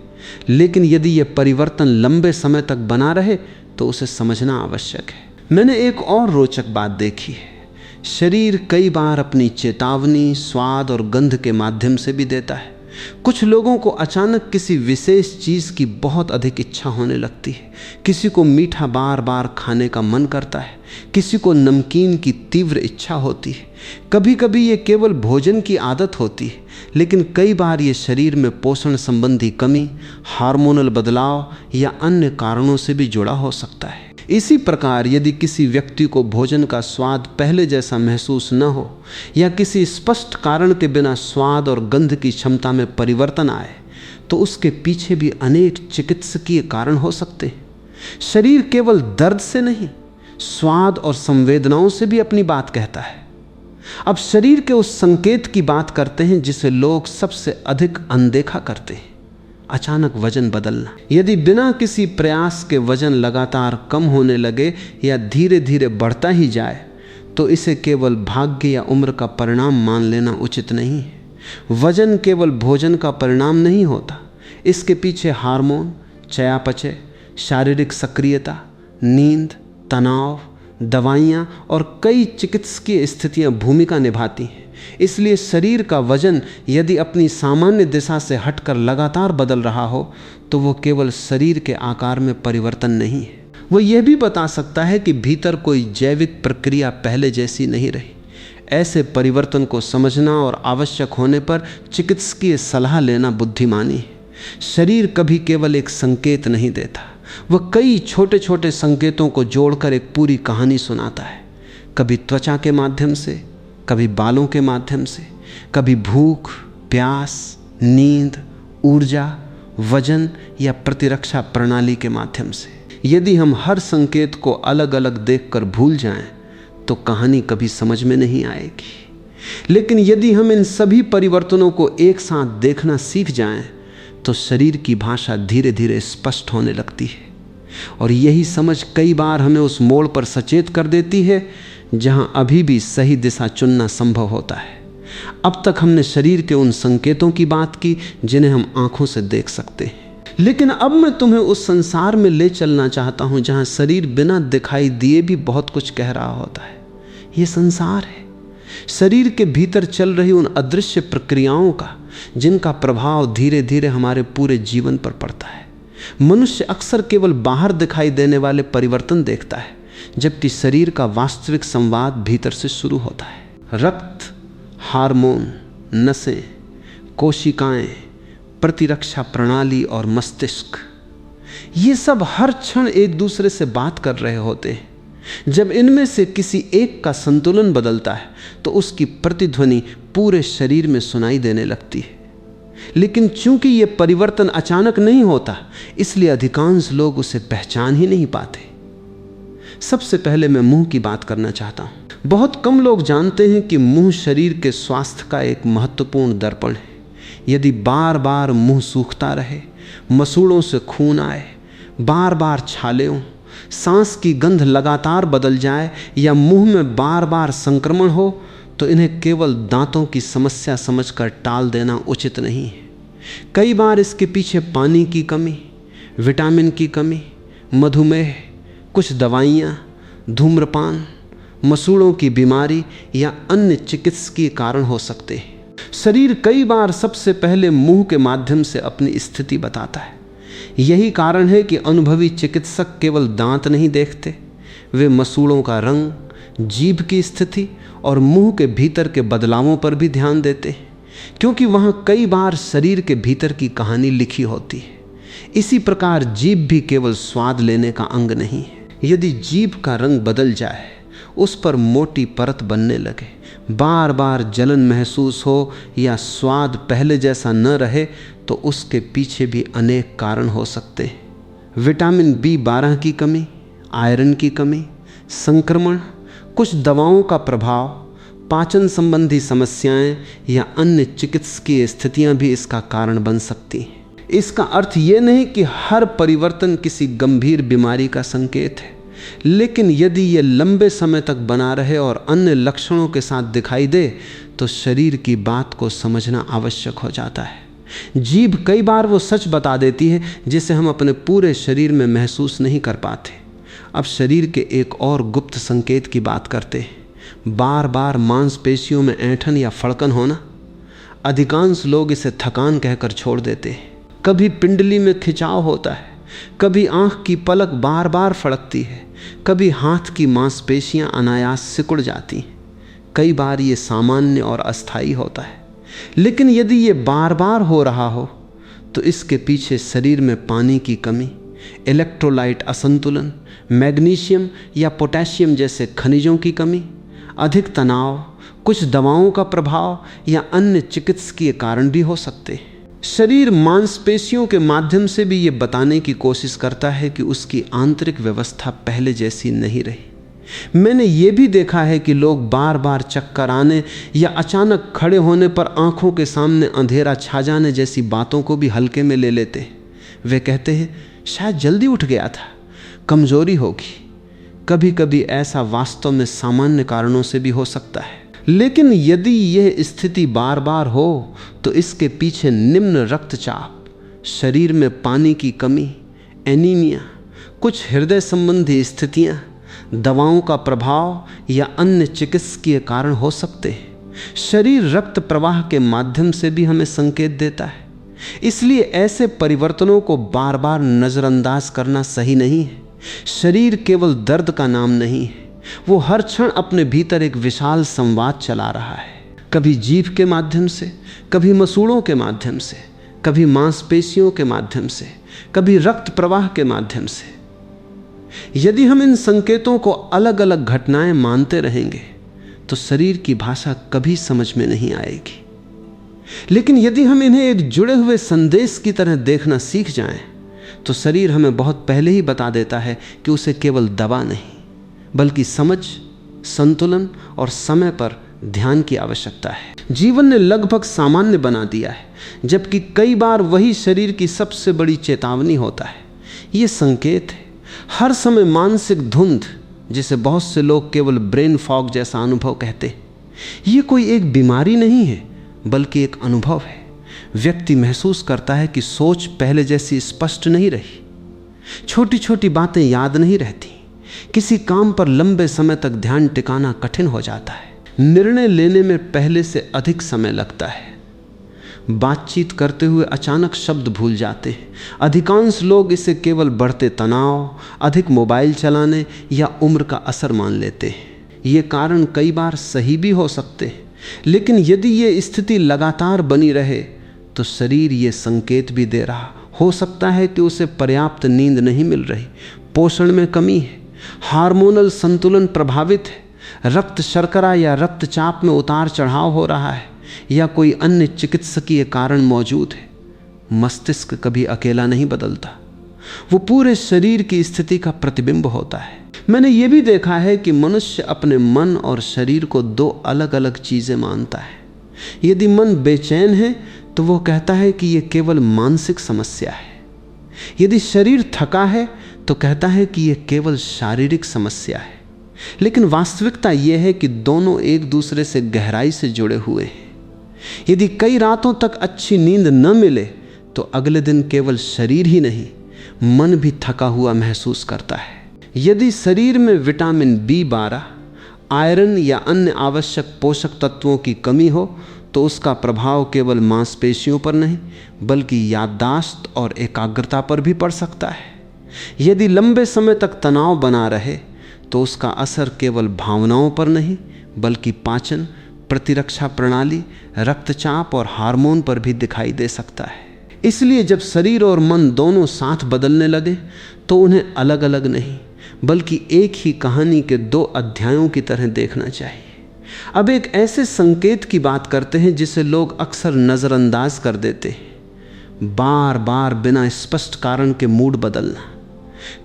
S1: लेकिन यदि यह परिवर्तन लंबे समय तक बना रहे तो उसे समझना आवश्यक है। मैंने एक और रोचक बात देखी है शरीर कई बार अपनी चेतावनी स्वाद और गंध के माध्यम से भी देता है। कुछ लोगों को अचानक किसी विशेष चीज़ की बहुत अधिक इच्छा होने लगती है। किसी को मीठा बार बार खाने का मन करता है, किसी को नमकीन की तीव्र इच्छा होती है। कभी कभी ये केवल भोजन की आदत होती है, लेकिन कई बार ये शरीर में पोषण संबंधी कमी, हार्मोनल बदलाव या अन्य कारणों से भी जुड़ा हो सकता है। इसी प्रकार यदि किसी व्यक्ति को भोजन का स्वाद पहले जैसा महसूस न हो या किसी स्पष्ट कारण के बिना स्वाद और गंध की क्षमता में परिवर्तन आए, तो उसके पीछे भी अनेक चिकित्सकीय कारण हो सकते हैं। शरीर केवल दर्द से नहीं, स्वाद और संवेदनाओं से भी अपनी बात कहता है। अब शरीर के उस संकेत की बात करते हैं जिसे लोग सबसे अधिक अनदेखा करते हैं, अचानक वजन बदलना। यदि बिना किसी प्रयास के वजन लगातार कम होने लगे या धीरे धीरे बढ़ता ही जाए, तो इसे केवल भाग्य या उम्र का परिणाम मान लेना उचित नहीं है। वजन केवल भोजन का परिणाम नहीं होता, इसके पीछे हार्मोन, चयापचय, शारीरिक सक्रियता, नींद, तनाव, दवाइयाँ और कई चिकित्सकीय स्थितियाँ भूमिका निभाती हैं। इसलिए शरीर का वजन यदि अपनी सामान्य दिशा से हटकर लगातार बदल रहा हो, तो वो केवल शरीर के आकार में परिवर्तन नहीं है, वो यह भी बता सकता है कि भीतर कोई जैविक प्रक्रिया पहले जैसी नहीं रही। ऐसे परिवर्तन को समझना और आवश्यक होने पर चिकित्सकीय सलाह लेना बुद्धिमानी है। शरीर कभी केवल एक संकेत नहीं देता, वह कई छोटे छोटे संकेतों को जोड़कर एक पूरी कहानी सुनाता है। कभी त्वचा के माध्यम से, कभी बालों के माध्यम से, कभी भूख, प्यास, नींद, ऊर्जा, वजन या प्रतिरक्षा प्रणाली के माध्यम से। यदि हम हर संकेत को अलग अलग देखकर भूल जाएं, तो कहानी कभी समझ में नहीं आएगी। लेकिन यदि हम इन सभी परिवर्तनों को एक साथ देखना सीख जाएं, तो शरीर की भाषा धीरे धीरे स्पष्ट होने लगती है। और यही समझ कई बार हमें उस मोड़ पर सचेत कर देती है जहां अभी भी सही दिशा चुनना संभव होता है। अब तक हमने शरीर के उन संकेतों की बात की जिन्हें हम आंखों से देख सकते हैं, लेकिन अब मैं तुम्हें उस संसार में ले चलना चाहता हूं जहां शरीर बिना दिखाई दिए भी बहुत कुछ कह रहा होता है। ये संसार है, शरीर के भीतर चल रही उन अदृश्य प्रक्रियाओं का, जिनका प्रभाव धीरे धीरे हमारे पूरे जीवन पर पड़ता है। मनुष्य अक्सर केवल बाहर दिखाई देने वाले परिवर्तन देखता है, जबकि शरीर का वास्तविक संवाद भीतर से शुरू होता है। रक्त, हार्मोन, नसें, कोशिकाएं, प्रतिरक्षा प्रणाली और मस्तिष्क, ये सब हर क्षण एक दूसरे से बात कर रहे होते हैं। जब इनमें से किसी एक का संतुलन बदलता है, तो उसकी प्रतिध्वनि पूरे शरीर में सुनाई देने लगती है। लेकिन चूंकि ये परिवर्तन अचानक नहीं होता, इसलिए अधिकांश लोग उसे पहचान ही नहीं पाते। सबसे पहले मैं मुंह की बात करना चाहता हूं। बहुत कम लोग जानते हैं कि मुंह शरीर के स्वास्थ्य का एक महत्वपूर्ण दर्पण है। यदि बार बार मुंह सूखता रहे, मसूड़ों से खून आए, बार बार छाले हों, सांस की गंध लगातार बदल जाए या मुंह में बार बार संक्रमण हो, तो इन्हें केवल दांतों की समस्या समझकर टाल देना उचित नहीं है। कई बार इसके पीछे पानी की कमी, विटामिन की कमी, मधुमेह, कुछ दवाइयाँ, धूम्रपान, मसूड़ों की बीमारी या अन्य चिकित्सकीय कारण हो सकते हैं। शरीर कई बार सबसे पहले मुंह के माध्यम से अपनी स्थिति बताता है। यही कारण है कि अनुभवी चिकित्सक केवल दांत नहीं देखते, वे मसूड़ों का रंग, जीभ की स्थिति और मुंह के भीतर के बदलावों पर भी ध्यान देते हैं, क्योंकि वहाँ कई बार शरीर के भीतर की कहानी लिखी होती है। इसी प्रकार जीभ भी केवल स्वाद लेने का अंग नहीं है। यदि जीभ का रंग बदल जाए, उस पर मोटी परत बनने लगे, बार बार जलन महसूस हो या स्वाद पहले जैसा न रहे, तो उसके पीछे भी अनेक कारण हो सकते हैं। विटामिन B12 की कमी, आयरन की कमी, संक्रमण, कुछ दवाओं का प्रभाव, पाचन संबंधी समस्याएं या अन्य चिकित्सकीय स्थितियां भी इसका कारण बन सकती हैं। इसका अर्थ ये नहीं कि हर परिवर्तन किसी गंभीर बीमारी का संकेत है, लेकिन यदि ये लंबे समय तक बना रहे और अन्य लक्षणों के साथ दिखाई दे, तो शरीर की बात को समझना आवश्यक हो जाता है। जीभ कई बार वो सच बता देती है जिसे हम अपने पूरे शरीर में महसूस नहीं कर पाते। अब शरीर के एक और गुप्त संकेत की बात करते हैं। बार बार मांसपेशियों में ऐंठन या फड़कन होना, अधिकांश लोग इसे थकान कहकर छोड़ देते हैं। कभी पिंडली में खिंचाव होता है, कभी आंख की पलक बार बार फड़कती है, कभी हाथ की मांसपेशियां अनायास सिकुड़ जाती हैं। कई बार ये सामान्य और अस्थायी होता है, लेकिन यदि ये बार बार हो रहा हो तो इसके पीछे शरीर में पानी की कमी, इलेक्ट्रोलाइट असंतुलन, मैग्नीशियम या पोटेशियम जैसे खनिजों की कमी, अधिक तनाव, कुछ दवाओं का प्रभाव या अन्य चिकित्सकीय कारण भी हो सकते हैं। शरीर मांसपेशियों के माध्यम से भी ये बताने की कोशिश करता है कि उसकी आंतरिक व्यवस्था पहले जैसी नहीं रही। मैंने ये भी देखा है कि लोग बार बार चक्कर आने या अचानक खड़े होने पर आंखों के सामने अंधेरा छा जाने जैसी बातों को भी हल्के में ले लेते हैं। वे कहते हैं शायद जल्दी उठ गया था, कमजोरी होगी। कभी कभी ऐसा वास्तव में सामान्य कारणों से भी हो सकता है, लेकिन यदि यह स्थिति बार बार हो तो इसके पीछे निम्न रक्तचाप, शरीर में पानी की कमी, एनीमिया, कुछ हृदय संबंधी स्थितियां, दवाओं का प्रभाव या अन्य चिकित्सकीय कारण हो सकते हैं। शरीर रक्त प्रवाह के माध्यम से भी हमें संकेत देता है, इसलिए ऐसे परिवर्तनों को बार बार नज़रअंदाज करना सही नहीं है। शरीर केवल दर्द का नाम नहीं है, वो हर क्षण अपने भीतर एक विशाल संवाद चला रहा है, कभी जीभ के माध्यम से, कभी मसूड़ों के माध्यम से, कभी मांसपेशियों के माध्यम से, कभी रक्त प्रवाह के माध्यम से। यदि हम इन संकेतों को अलग अलग घटनाएं मानते रहेंगे तो शरीर की भाषा कभी समझ में नहीं आएगी, लेकिन यदि हम इन्हें एक जुड़े हुए संदेश की तरह देखना सीख जाएं तो शरीर हमें बहुत पहले ही बता देता है कि उसे केवल दवा नहीं बल्कि समझ, संतुलन और समय पर ध्यान की आवश्यकता है। जीवन ने लगभग सामान्य बना दिया है, जबकि कई बार वही शरीर की सबसे बड़ी चेतावनी होता है। ये संकेत है, हर समय मानसिक धुंध, जिसे बहुत से लोग केवल ब्रेन फॉग जैसा अनुभव कहते हैं, ये कोई एक बीमारी नहीं है बल्कि एक अनुभव है। व्यक्ति महसूस करता है कि सोच पहले जैसी स्पष्ट नहीं रही, छोटी छोटी बातें याद नहीं रहती, किसी काम पर लंबे समय तक ध्यान टिकाना कठिन हो जाता है, निर्णय लेने में पहले से अधिक समय लगता है, बातचीत करते हुए अचानक शब्द भूल जाते हैं। अधिकांश लोग इसे केवल बढ़ते तनाव, अधिक मोबाइल चलाने या उम्र का असर मान लेते हैं। ये कारण कई बार सही भी हो सकते हैं, लेकिन यदि ये स्थिति लगातार बनी रहे तो शरीर ये संकेत भी दे रहा हो सकता है कि उसे पर्याप्त नींद नहीं मिल रही, पोषण में कमी है, हार्मोनल संतुलन प्रभावित है, रक्त शर्करा या रक्तचाप में उतार चढ़ाव हो रहा है, या कोई अन्य चिकित्सकीय कारण मौजूद है। मस्तिष्क कभी अकेला नहीं बदलता, वो पूरे शरीर की स्थिति का प्रतिबिंब होता है। मैंने ये भी देखा है कि मनुष्य अपने मन और शरीर को दो अलग अलग चीज़ें मानता है। यदि मन बेचैन है तो वो कहता है कि ये केवल मानसिक समस्या है, यदि शरीर थका है तो कहता है कि ये केवल शारीरिक समस्या है। लेकिन वास्तविकता यह है कि दोनों एक दूसरे से गहराई से जुड़े हुए हैं। यदि कई रातों तक अच्छी नींद न मिले तो अगले दिन केवल शरीर ही नहीं, मन भी थका हुआ महसूस करता है। यदि शरीर में विटामिन B12, आयरन या अन्य आवश्यक पोषक तत्वों की कमी हो तो उसका प्रभाव केवल मांसपेशियों पर नहीं बल्कि याददाश्त और एकाग्रता पर भी पड़ सकता है। यदि लंबे समय तक तनाव बना रहे तो उसका असर केवल भावनाओं पर नहीं बल्कि पाचन, प्रतिरक्षा प्रणाली, रक्तचाप और हार्मोन पर भी दिखाई दे सकता है। इसलिए जब शरीर और मन दोनों साथ बदलने लगे तो उन्हें अलग अलग नहीं बल्कि एक ही कहानी के दो अध्यायों की तरह देखना चाहिए। अब एक ऐसे संकेत की बात करते हैं जिसे लोग अक्सर नज़रअंदाज कर देते हैं। बार बार बिना स्पष्ट कारण के मूड बदलना,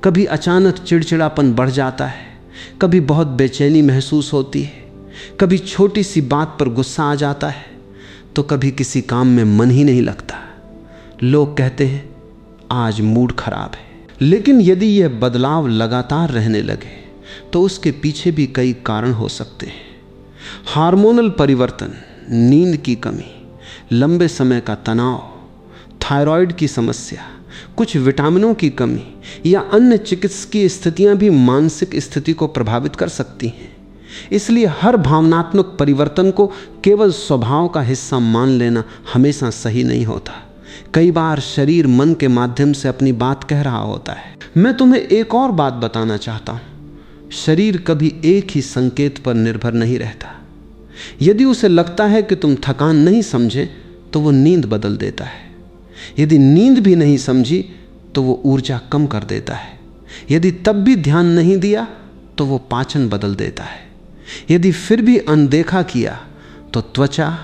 S1: कभी अचानक चिड़चिड़ापन बढ़ जाता है, कभी बहुत बेचैनी महसूस होती है, कभी छोटी सी बात पर गुस्सा आ जाता है तो कभी किसी काम में मन ही नहीं लगता। लोग कहते हैं आज मूड खराब है, लेकिन यदि यह बदलाव लगातार रहने लगे तो उसके पीछे भी कई कारण हो सकते हैं। हार्मोनल परिवर्तन, नींद की कमी, लंबे समय का तनाव, थायराइड की समस्या, कुछ विटामिनों की कमी या अन्य चिकित्सकीय स्थितियां भी मानसिक स्थिति को प्रभावित कर सकती हैं। इसलिए हर भावनात्मक परिवर्तन को केवल स्वभाव का हिस्सा मान लेना हमेशा सही नहीं होता। कई बार शरीर मन के माध्यम से अपनी बात कह रहा होता है। मैं तुम्हें एक और बात बताना चाहता हूं, शरीर कभी एक ही संकेत पर निर्भर नहीं रहता। यदि उसे लगता है कि तुम थकान नहीं समझे तो वो नींद बदल देता है। यदि नींद भी नहीं समझी तो वो ऊर्जा कम कर देता है। यदि तब भी ध्यान नहीं दिया तो वो पाचन बदल देता है। यदि फिर भी अनदेखा किया तो त्वचा,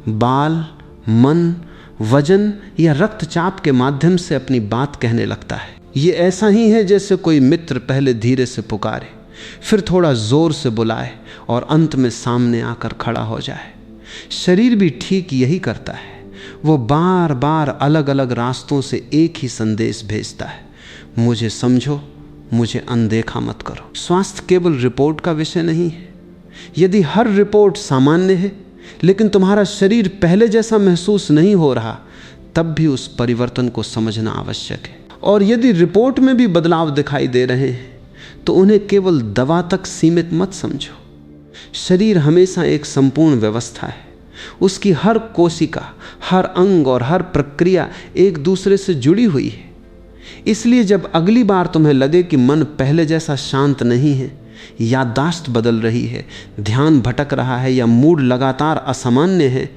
S1: बाल, मन, वजन या रक्तचाप के माध्यम से अपनी बात कहने लगता है। ये ऐसा ही है जैसे कोई मित्र पहले धीरे से पुकारे, फिर थोड़ा जोर से बुलाए और अंत में सामने आकर खड़ा हो जाए। शरीर भी ठीक यही करता है। वो बार बार अलग अलग रास्तों से एक ही संदेश भेजता है, मुझे समझो, मुझे अनदेखा मत करो। स्वास्थ्य केवल रिपोर्ट का विषय नहीं है। यदि हर रिपोर्ट सामान्य है लेकिन तुम्हारा शरीर पहले जैसा महसूस नहीं हो रहा, तब भी उस परिवर्तन को समझना आवश्यक है। और यदि रिपोर्ट में भी बदलाव दिखाई दे रहे हैं तो उन्हें केवल दवा तक सीमित मत समझो। शरीर हमेशा एक संपूर्ण व्यवस्था है। उसकी हर कोशिका, हर अंग और हर प्रक्रिया एक दूसरे से जुड़ी हुई है। इसलिए जब अगली बार तुम्हें लगे कि मन पहले जैसा शांत नहीं है, याददाश्त बदल रही है, ध्यान भटक रहा है या मूड लगातार असामान्य है,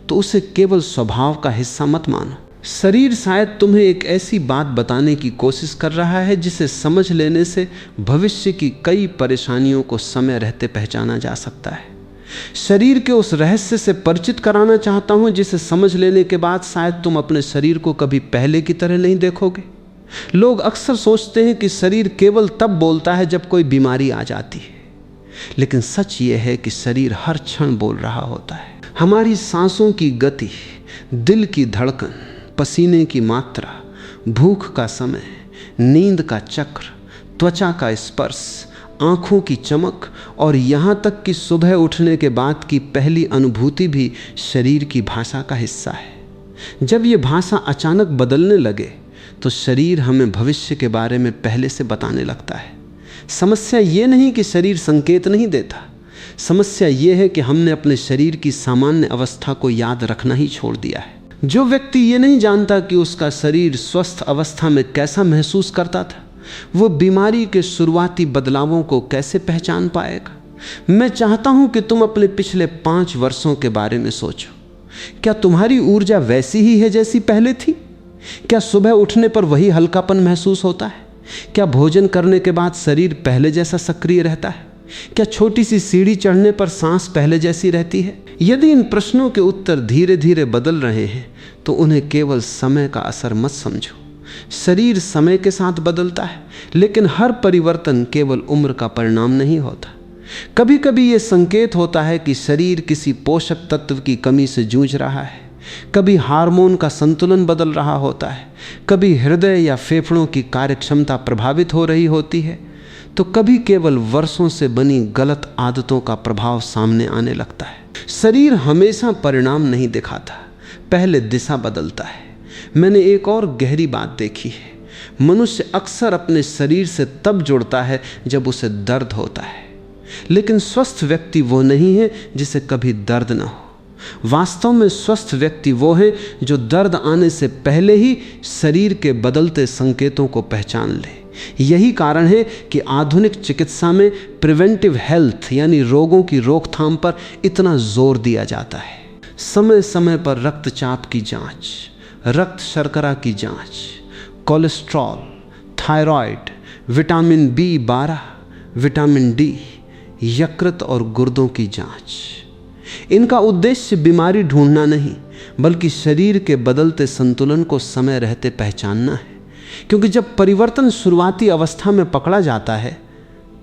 S1: तो उसे केवल स्वभाव का हिस्सा मत मानो। शरीर शायद तुम्हें एक ऐसी बात बताने की कोशिश कर रहा है जिसे समझ लेने से भविष्य की कई परेशानियों को समय रहते पहचाना जा सकता है। शरीर के उस रहस्य से परिचित कराना चाहता हूं जिसे समझ लेने के बाद शायद तुम अपने शरीर को कभी पहले की तरह नहीं देखोगे। लोग अक्सर सोचते हैं कि शरीर केवल तब बोलता है जब कोई बीमारी आ जाती है, लेकिन सच ये है कि शरीर हर क्षण बोल रहा होता है। हमारी सांसों की गति, दिल की धड़कन, पसीने की मात्रा, भूख का समय, नींद का चक्र, त्वचा का स्पर्श, आंखों की चमक और यहाँ तक कि सुबह उठने के बाद की पहली अनुभूति भी शरीर की भाषा का हिस्सा है। जब ये भाषा अचानक बदलने लगे तो शरीर हमें भविष्य के बारे में पहले से बताने लगता है। समस्या ये नहीं कि शरीर संकेत नहीं देता, समस्या ये है कि हमने अपने शरीर की सामान्य अवस्था को याद रखना ही छोड़ दिया है। जो व्यक्ति ये नहीं जानता कि उसका शरीर स्वस्थ अवस्था में कैसा महसूस करता था, वो बीमारी के शुरुआती बदलावों को कैसे पहचान पाएगा। मैं चाहता हूं कि तुम अपने पिछले 5 वर्षों के बारे में सोचो। क्या तुम्हारी ऊर्जा वैसी ही है जैसी पहले थी? क्या सुबह उठने पर वही हल्कापन महसूस होता है? क्या भोजन करने के बाद शरीर पहले जैसा सक्रिय रहता है? क्या छोटी सी सीढ़ी चढ़ने पर सांस पहले जैसी रहती है? यदि इन प्रश्नों के उत्तर धीरे धीरे बदल रहे हैं तो उन्हें केवल समय का असर मत समझो। शरीर समय के साथ बदलता है, लेकिन हर परिवर्तन केवल उम्र का परिणाम नहीं होता। कभी कभी ये संकेत होता है कि शरीर किसी पोषक तत्व की कमी से जूझ रहा है, कभी हार्मोन का संतुलन बदल रहा होता है, कभी हृदय या फेफड़ों की कार्यक्षमता प्रभावित हो रही होती है, तो कभी केवल वर्षों से बनी गलत आदतों का प्रभाव सामने आने लगता है। शरीर हमेशा परिणाम नहीं दिखाता, पहले दिशा बदलता है। मैंने एक और गहरी बात देखी है, मनुष्य अक्सर अपने शरीर से तब जुड़ता है जब उसे दर्द होता है, लेकिन स्वस्थ व्यक्ति वो नहीं है जिसे कभी दर्द ना हो। वास्तव में स्वस्थ व्यक्ति वो है जो दर्द आने से पहले ही शरीर के बदलते संकेतों को पहचान ले। यही कारण है कि आधुनिक चिकित्सा में प्रिवेंटिव हेल्थ यानी रोगों की रोकथाम पर इतना जोर दिया जाता है। समय समय पर रक्तचाप की जांच, रक्त शर्करा की जांच, cholesterol, thyroid, vitamin B12, vitamin D, यकृत और गुर्दों की जांच। इनका उद्देश्य बीमारी ढूंढना नहीं, बल्कि शरीर के बदलते संतुलन को समय रहते पहचानना है। क्योंकि जब परिवर्तन शुरुआती अवस्था में पकड़ा जाता है,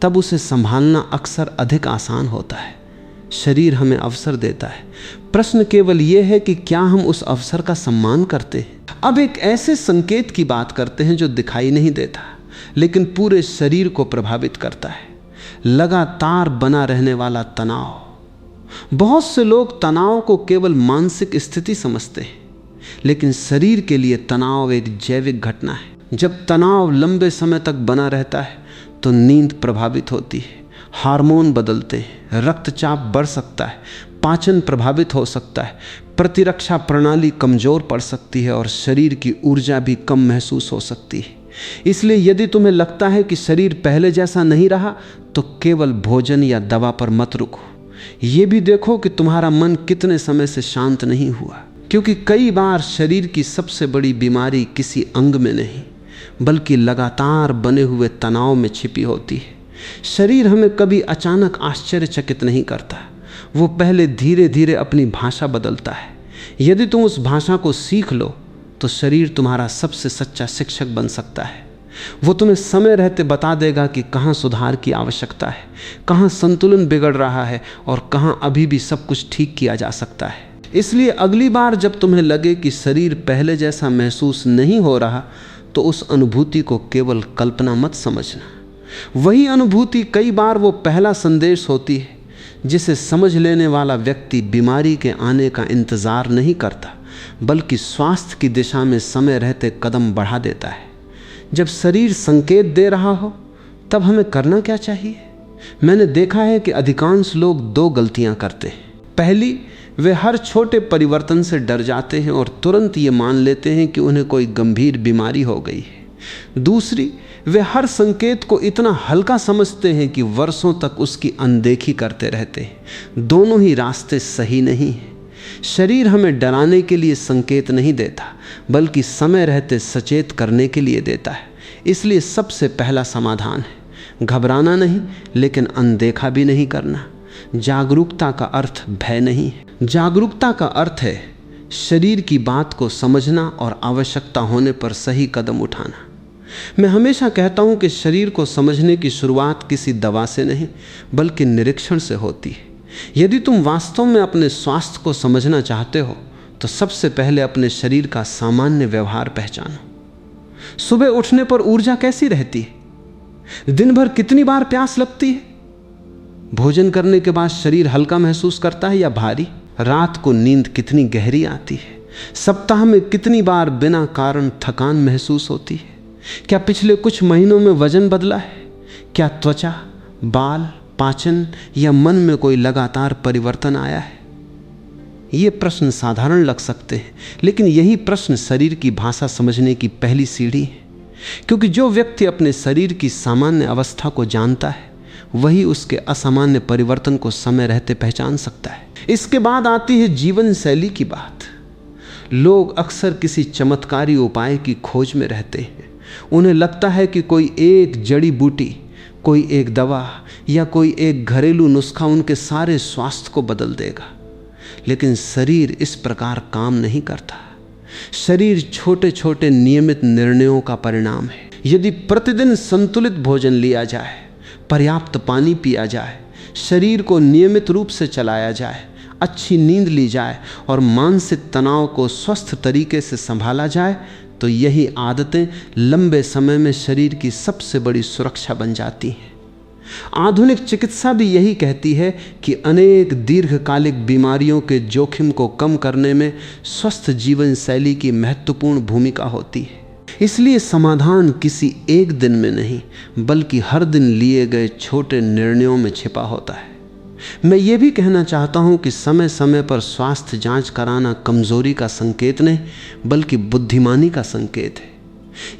S1: तब उसे संभालना अक्सर अधिक आसान होता है। शरीर हमें अवसर देता है, प्रश्न केवल यह है कि क्या हम उस अवसर का सम्मान करते हैं। अब एक ऐसे संकेत की बात करते हैं जो दिखाई नहीं देता, लेकिन पूरे शरीर को प्रभावित करता है। लगातार बना रहने वाला तनाव। बहुत से लोग तनाव को केवल मानसिक स्थिति समझते हैं, लेकिन शरीर के लिए तनाव एक जैविक घटना है। जब तनाव लंबे समय तक बना रहता है तो नींद प्रभावित होती है, हार्मोन बदलते हैं, रक्तचाप बढ़ सकता है, पाचन प्रभावित हो सकता है, प्रतिरक्षा प्रणाली कमजोर पड़ सकती है और शरीर की ऊर्जा भी कम महसूस हो सकती है। इसलिए यदि तुम्हें लगता है कि शरीर पहले जैसा नहीं रहा तो केवल भोजन या दवा पर मत रुको, ये भी देखो कि तुम्हारा मन कितने समय से शांत नहीं हुआ, क्योंकि कई बार शरीर की सबसे बड़ी बीमारी किसी अंग में नहीं बल्कि लगातार बने हुए तनाव में छिपी होती है। शरीर हमें कभी अचानक आश्चर्यचकित नहीं करता, वो पहले धीरे धीरे अपनी भाषा बदलता है। यदि तुम उस भाषा को सीख लो तो शरीर तुम्हारा सबसे सच्चा शिक्षक बन सकता है। वो तुम्हें समय रहते बता देगा कि कहाँ सुधार की आवश्यकता है, कहाँ संतुलन बिगड़ रहा है और कहाँ अभी भी सब कुछ ठीक किया जा सकता है। इसलिए अगली बार जब तुम्हें लगे कि शरीर पहले जैसा महसूस नहीं हो रहा तो उस अनुभूति को केवल कल्पना मत समझना। वही अनुभूति कई बार वो पहला संदेश होती है जिसे समझ लेने वाला व्यक्ति बीमारी के आने का इंतज़ार नहीं करता बल्कि स्वास्थ्य की दिशा में समय रहते कदम बढ़ा देता है। जब शरीर संकेत दे रहा हो तब हमें करना क्या चाहिए? मैंने देखा है कि अधिकांश लोग दो गलतियां करते हैं। पहली, वे हर छोटे परिवर्तन से डर जाते हैं और तुरंत ये मान लेते हैं कि उन्हें कोई गंभीर बीमारी हो गई है। दूसरी, वे हर संकेत को इतना हल्का समझते हैं कि वर्षों तक उसकी अनदेखी करते रहते हैं। दोनों ही रास्ते सही नहीं हैं। शरीर हमें डराने के लिए संकेत नहीं देता बल्कि समय रहते सचेत करने के लिए देता है। इसलिए सबसे पहला समाधान है घबराना नहीं लेकिन अनदेखा भी नहीं करना। जागरूकता का अर्थ भय नहीं है, जागरूकता का अर्थ है शरीर की बात को समझना और आवश्यकता होने पर सही कदम उठाना। मैं हमेशा कहता हूं कि शरीर को समझने की शुरुआत किसी दवा से नहीं बल्कि निरीक्षण से होती है। यदि तुम वास्तव में अपने स्वास्थ्य को समझना चाहते हो तो सबसे पहले अपने शरीर का सामान्य व्यवहार पहचानो। सुबह उठने पर ऊर्जा कैसी रहती है? दिन भर कितनी बार प्यास लगती है? भोजन करने के बाद शरीर हल्का महसूस करता है या भारी? रात को नींद कितनी गहरी आती है? सप्ताह में कितनी बार बिना कारण थकान महसूस होती है? क्या पिछले कुछ महीनों में वजन बदला है? क्या त्वचा, बाल, पाचन या मन में कोई लगातार परिवर्तन आया है? ये प्रश्न साधारण लग सकते हैं लेकिन यही प्रश्न शरीर की भाषा समझने की पहली सीढ़ी है, क्योंकि जो व्यक्ति अपने शरीर की सामान्य अवस्था को जानता है वही उसके असामान्य परिवर्तन को समय रहते पहचान सकता है। इसके बाद आती है जीवन शैली की बात। लोग अक्सर किसी चमत्कारी उपाय की खोज में रहते हैं। उन्हें लगता है कि कोई एक जड़ी बूटी, कोई एक दवा या कोई एक घरेलू नुस्खा उनके सारे स्वास्थ्य को बदल देगा, लेकिन शरीर इस प्रकार काम नहीं करता। शरीर छोटे छोटे नियमित निर्णयों का परिणाम है। यदि प्रतिदिन संतुलित भोजन लिया जाए, पर्याप्त पानी पिया जाए, शरीर को नियमित रूप से चलाया जाए, अच्छी नींद ली जाए और मानसिक तनाव को स्वस्थ तरीके से संभाला जाए तो यही आदतें लंबे समय में शरीर की सबसे बड़ी सुरक्षा बन जाती हैं। आधुनिक चिकित्सा भी यही कहती है कि अनेक दीर्घकालिक बीमारियों के जोखिम को कम करने में स्वस्थ जीवन शैली की महत्वपूर्ण भूमिका होती है। इसलिए समाधान किसी एक दिन में नहीं बल्कि हर दिन लिए गए छोटे निर्णयों में छिपा होता है। मैं ये भी कहना चाहता हूँ कि समय समय पर स्वास्थ्य जांच कराना कमजोरी का संकेत नहीं बल्कि बुद्धिमानी का संकेत है।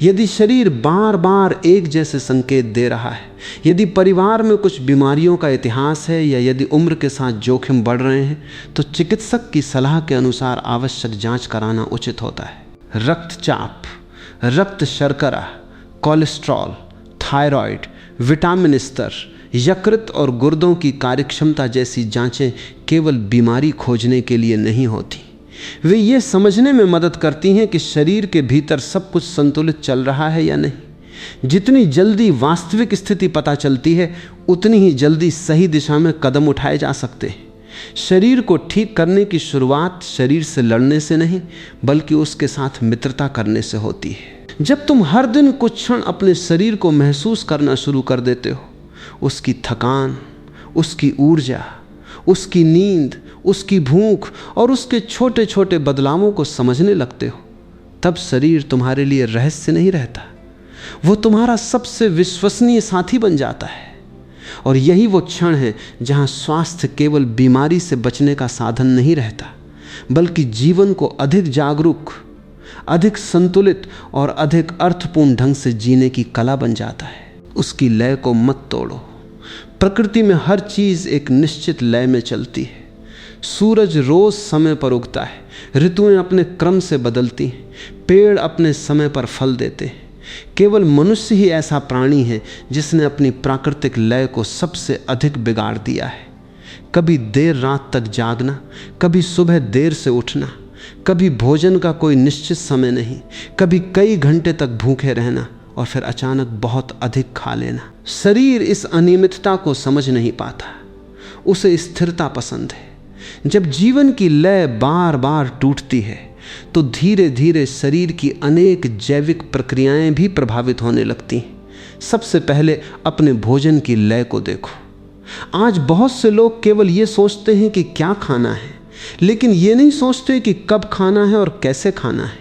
S1: यदि शरीर बार बार एक जैसे संकेत दे रहा है, यदि परिवार में कुछ बीमारियों का इतिहास है या यदि उम्र के साथ जोखिम बढ़ रहे हैं तो चिकित्सक की सलाह के अनुसार आवश्यक जांच कराना उचित होता है। रक्तचाप, रक्त शर्करा, कोलेस्ट्रॉल, थायराइड, विटामिन स्तर, यकृत और गुर्दों की कार्यक्षमता जैसी जांचें केवल बीमारी खोजने के लिए नहीं होती। वे ये समझने में मदद करती हैं कि शरीर के भीतर सब कुछ संतुलित चल रहा है या नहीं। जितनी जल्दी वास्तविक स्थिति पता चलती है उतनी ही जल्दी सही दिशा में कदम उठाए जा सकते हैं। शरीर को ठीक करने की शुरुआत शरीर से लड़ने से नहीं बल्कि उसके साथ मित्रता करने से होती है। जब तुम हर दिन कुछ क्षण अपने शरीर को महसूस करना शुरू कर देते हो, उसकी थकान, उसकी ऊर्जा, उसकी नींद, उसकी भूख और उसके छोटे छोटे बदलावों को समझने लगते हो, तब शरीर तुम्हारे लिए रहस्य नहीं रहता, वो तुम्हारा सबसे विश्वसनीय साथी बन जाता है। और यही वो क्षण है जहाँ स्वास्थ्य केवल बीमारी से बचने का साधन नहीं रहता, बल्कि जीवन को अधिक जागरूक, अधिक संतुलित और अधिक अर्थपूर्ण ढंग से जीने की कला बन जाता है। उसकी लय को मत तोड़ो। प्रकृति में हर चीज़ एक निश्चित लय में चलती है। सूरज रोज समय पर उगता है, ऋतुएं अपने क्रम से बदलती हैं, पेड़ अपने समय पर फल देते हैं। केवल मनुष्य ही ऐसा प्राणी है जिसने अपनी प्राकृतिक लय को सबसे अधिक बिगाड़ दिया है। कभी देर रात तक जागना, कभी सुबह देर से उठना, कभी भोजन का कोई निश्चित समय नहीं, कभी कई घंटे तक भूखे रहना और फिर अचानक बहुत अधिक खा लेना। शरीर इस अनियमितता को समझ नहीं पाता, उसे स्थिरता पसंद है। जब जीवन की लय बार बार टूटती है तो धीरे धीरे शरीर की अनेक जैविक प्रक्रियाएं भी प्रभावित होने लगती हैं। सबसे पहले अपने भोजन की लय को देखो। आज बहुत से लोग केवल ये सोचते हैं कि क्या खाना है, लेकिन ये नहीं सोचते कि कब खाना है और कैसे खाना है।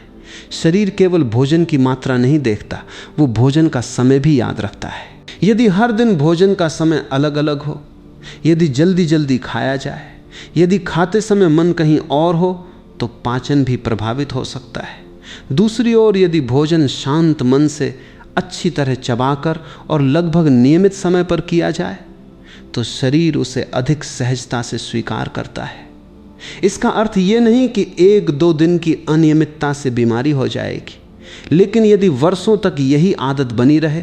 S1: शरीर केवल भोजन की मात्रा नहीं देखता, वो भोजन का समय भी याद रखता है। यदि हर दिन भोजन का समय अलग अलग हो, यदि जल्दी जल्दी खाया जाए, यदि खाते समय मन कहीं और हो, तो पाचन भी प्रभावित हो सकता है। दूसरी ओर यदि भोजन शांत मन से अच्छी तरह चबाकर और लगभग नियमित समय पर किया जाए तो शरीर उसे अधिक सहजता से स्वीकार करता है। इसका अर्थ ये नहीं कि 1-2 दिन की अनियमितता से बीमारी हो जाएगी, लेकिन यदि वर्षों तक यही आदत बनी रहे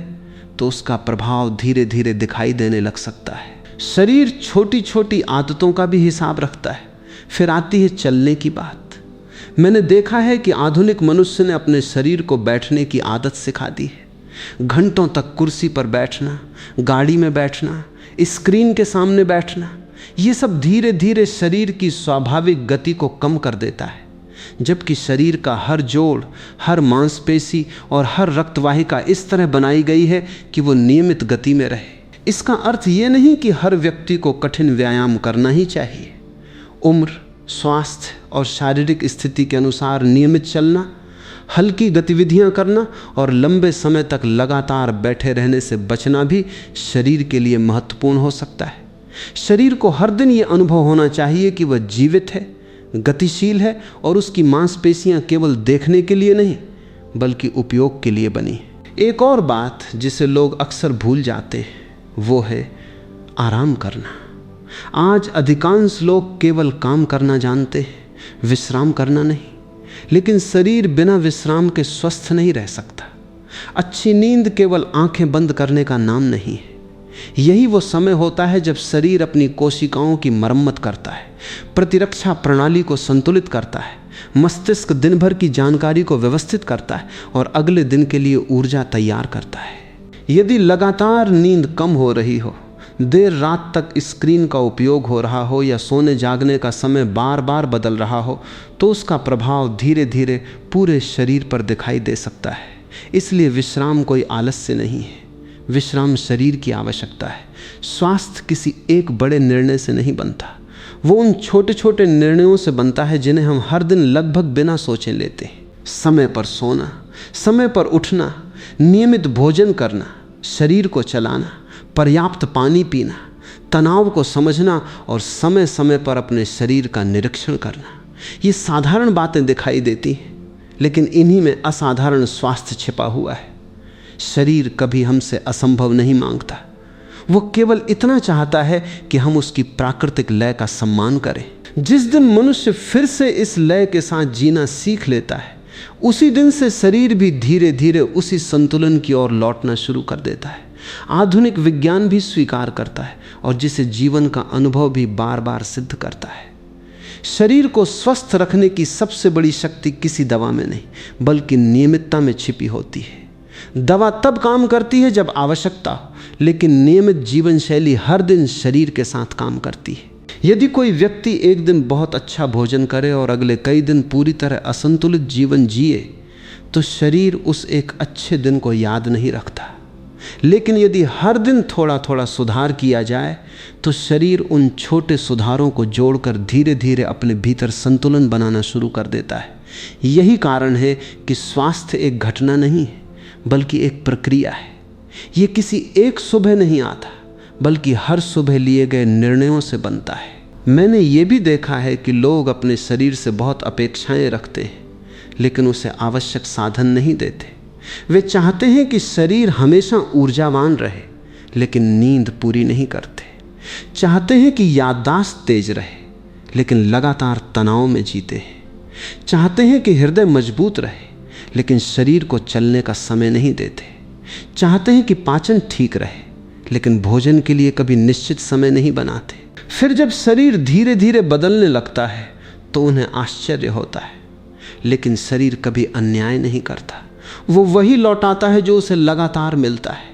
S1: तो उसका प्रभाव धीरे धीरे दिखाई देने लग सकता है। शरीर छोटी छोटी आदतों का भी हिसाब रखता है। फिर आती है चलने की बात। मैंने देखा है कि आधुनिक मनुष्य ने अपने शरीर को बैठने की आदत सिखा दी है। घंटों तक कुर्सी पर बैठना, गाड़ी में बैठना, स्क्रीन के सामने बैठना, ये सब धीरे धीरे शरीर की स्वाभाविक गति को कम कर देता है। जबकि शरीर का हर जोड़, हर मांसपेशी और हर रक्तवाहिका इस तरह बनाई गई है कि वो नियमित गति में रहे। इसका अर्थ ये नहीं कि हर व्यक्ति को कठिन व्यायाम करना ही चाहिए। उम्र, स्वास्थ्य और शारीरिक स्थिति के अनुसार नियमित चलना, हल्की गतिविधियां करना और लंबे समय तक लगातार बैठे रहने से बचना भी शरीर के लिए महत्वपूर्ण हो सकता है। शरीर को हर दिन ये अनुभव होना चाहिए कि वह जीवित है, गतिशील है और उसकी मांसपेशियां केवल देखने के लिए नहीं बल्कि उपयोग के लिए बनी है। एक और बात जिसे लोग अक्सर भूल जाते हैं वो है आराम करना। आज अधिकांश लोग केवल काम करना जानते हैं, विश्राम करना नहीं। लेकिन शरीर बिना विश्राम के स्वस्थ नहीं रह सकता। अच्छी नींद केवल आंखें बंद करने का नाम नहीं है। यही वो समय होता है जब शरीर अपनी कोशिकाओं की मरम्मत करता है, प्रतिरक्षा प्रणाली को संतुलित करता है, मस्तिष्क दिन भर की जानकारी को व्यवस्थित करता है और अगले दिन के लिए ऊर्जा तैयार करता है। यदि लगातार नींद कम हो रही हो, देर रात तक स्क्रीन का उपयोग हो रहा हो या सोने जागने का समय बार बार बदल रहा हो, तो उसका प्रभाव धीरे धीरे पूरे शरीर पर दिखाई दे सकता है। इसलिए विश्राम कोई आलस्य नहीं है, विश्राम शरीर की आवश्यकता है। स्वास्थ्य किसी एक बड़े निर्णय से नहीं बनता, वो उन छोटे छोटे निर्णयों से बनता है जिन्हें हम हर दिन लगभग बिना सोचे लेते हैं। समय पर सोना, समय पर उठना, नियमित भोजन करना, शरीर को चलाना, पर्याप्त पानी पीना, तनाव को समझना और समय समय पर अपने शरीर का निरीक्षण करना। ये साधारण बातें दिखाई देती हैं, लेकिन इन्हीं में असाधारण स्वास्थ्य छिपा हुआ है। शरीर कभी हमसे असंभव नहीं मांगता, वो केवल इतना चाहता है कि हम उसकी प्राकृतिक लय का सम्मान करें। जिस दिन मनुष्य फिर से इस लय के साथ जीना सीख लेता है, उसी दिन से शरीर भी धीरे धीरे उसी संतुलन की ओर लौटना शुरू कर देता है। आधुनिक विज्ञान भी स्वीकार करता है और जिसे जीवन का अनुभव भी बार बार सिद्ध करता है। शरीर को स्वस्थ रखने की सबसे बड़ी शक्ति किसी दवा में नहीं बल्कि नियमितता में छिपी होती है। दवा तब काम करती है जब आवश्यकता हो, लेकिन नियमित जीवन शैली हर दिन शरीर के साथ काम करती है। यदि कोई व्यक्ति एक दिन बहुत अच्छा भोजन करे और अगले कई दिन पूरी तरह असंतुलित जीवन जिए, तो शरीर उस एक अच्छे दिन को याद नहीं रखता। लेकिन यदि हर दिन थोड़ा थोड़ा सुधार किया जाए तो शरीर उन छोटे सुधारों को जोड़कर धीरे धीरे अपने भीतर संतुलन बनाना शुरू कर देता है। यही कारण है कि स्वास्थ्य एक घटना नहीं है बल्कि एक प्रक्रिया है। ये किसी एक सुबह नहीं आता बल्कि हर सुबह लिए गए निर्णयों से बनता है। मैंने ये भी देखा है कि लोग अपने शरीर से बहुत अपेक्षाएं रखते हैं, लेकिन उसे आवश्यक साधन नहीं देते। वे चाहते हैं कि शरीर हमेशा ऊर्जावान रहे, लेकिन नींद पूरी नहीं करते। चाहते हैं कि याददाश्त तेज रहे, लेकिन लगातार तनाव में जीते हैं। चाहते हैं कि हृदय मजबूत रहे, लेकिन शरीर को चलने का समय नहीं देते। चाहते हैं कि पाचन ठीक रहे, लेकिन भोजन के लिए कभी निश्चित समय नहीं बनाते। फिर जब शरीर धीरे धीरे बदलने लगता है तो उन्हें आश्चर्य होता है, लेकिन शरीर कभी अन्याय नहीं करता। वो वही लौटाता है जो उसे लगातार मिलता है।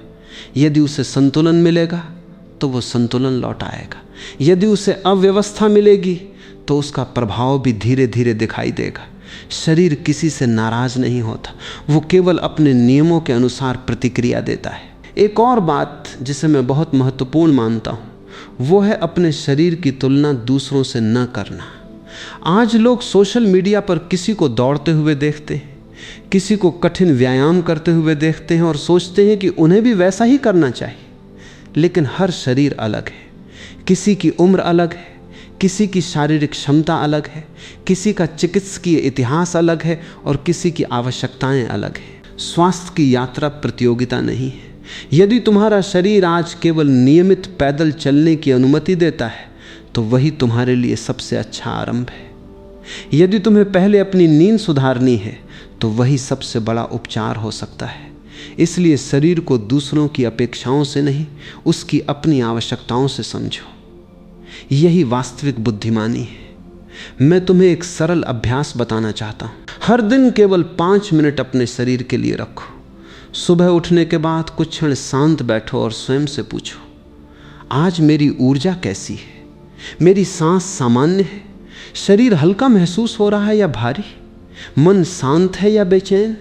S1: यदि उसे संतुलन मिलेगा तो वो संतुलन लौटाएगा। यदि उसे अव्यवस्था मिलेगी तो उसका प्रभाव भी धीरे धीरे दिखाई देगा। शरीर किसी से नाराज नहीं होता, वो केवल अपने नियमों के अनुसार प्रतिक्रिया देता है। एक और बात जिसे मैं बहुत महत्वपूर्ण मानता हूँ, वो है अपने शरीर की तुलना दूसरों से न करना। आज लोग सोशल मीडिया पर किसी को दौड़ते हुए देखते हैं, किसी को कठिन व्यायाम करते हुए देखते हैं और सोचते हैं कि उन्हें भी वैसा ही करना चाहिए। लेकिन हर शरीर अलग है, किसी की उम्र अलग है, किसी की शारीरिक क्षमता अलग है, किसी का चिकित्सकीय इतिहास अलग है और किसी की आवश्यकताएं अलग है। स्वास्थ्य की यात्रा प्रतियोगिता नहीं है। यदि तुम्हारा शरीर आज केवल नियमित पैदल चलने की अनुमति देता है तो वही तुम्हारे लिए सबसे अच्छा आरंभ है। यदि तुम्हें पहले अपनी नींद सुधारनी है तो वही सबसे बड़ा उपचार हो सकता है। इसलिए शरीर को दूसरों की अपेक्षाओं से नहीं, उसकी अपनी आवश्यकताओं से समझो। यही वास्तविक बुद्धिमानी है। मैं तुम्हें एक सरल अभ्यास बताना चाहता हूँ। हर दिन केवल 5 मिनट अपने शरीर के लिए रखो। सुबह उठने के बाद कुछ क्षण शांत बैठो और स्वयं से पूछो, आज मेरी ऊर्जा कैसी है? मेरी सांस सामान्य है? शरीर हल्का महसूस हो रहा है या भारी? मन शांत है या बेचैन?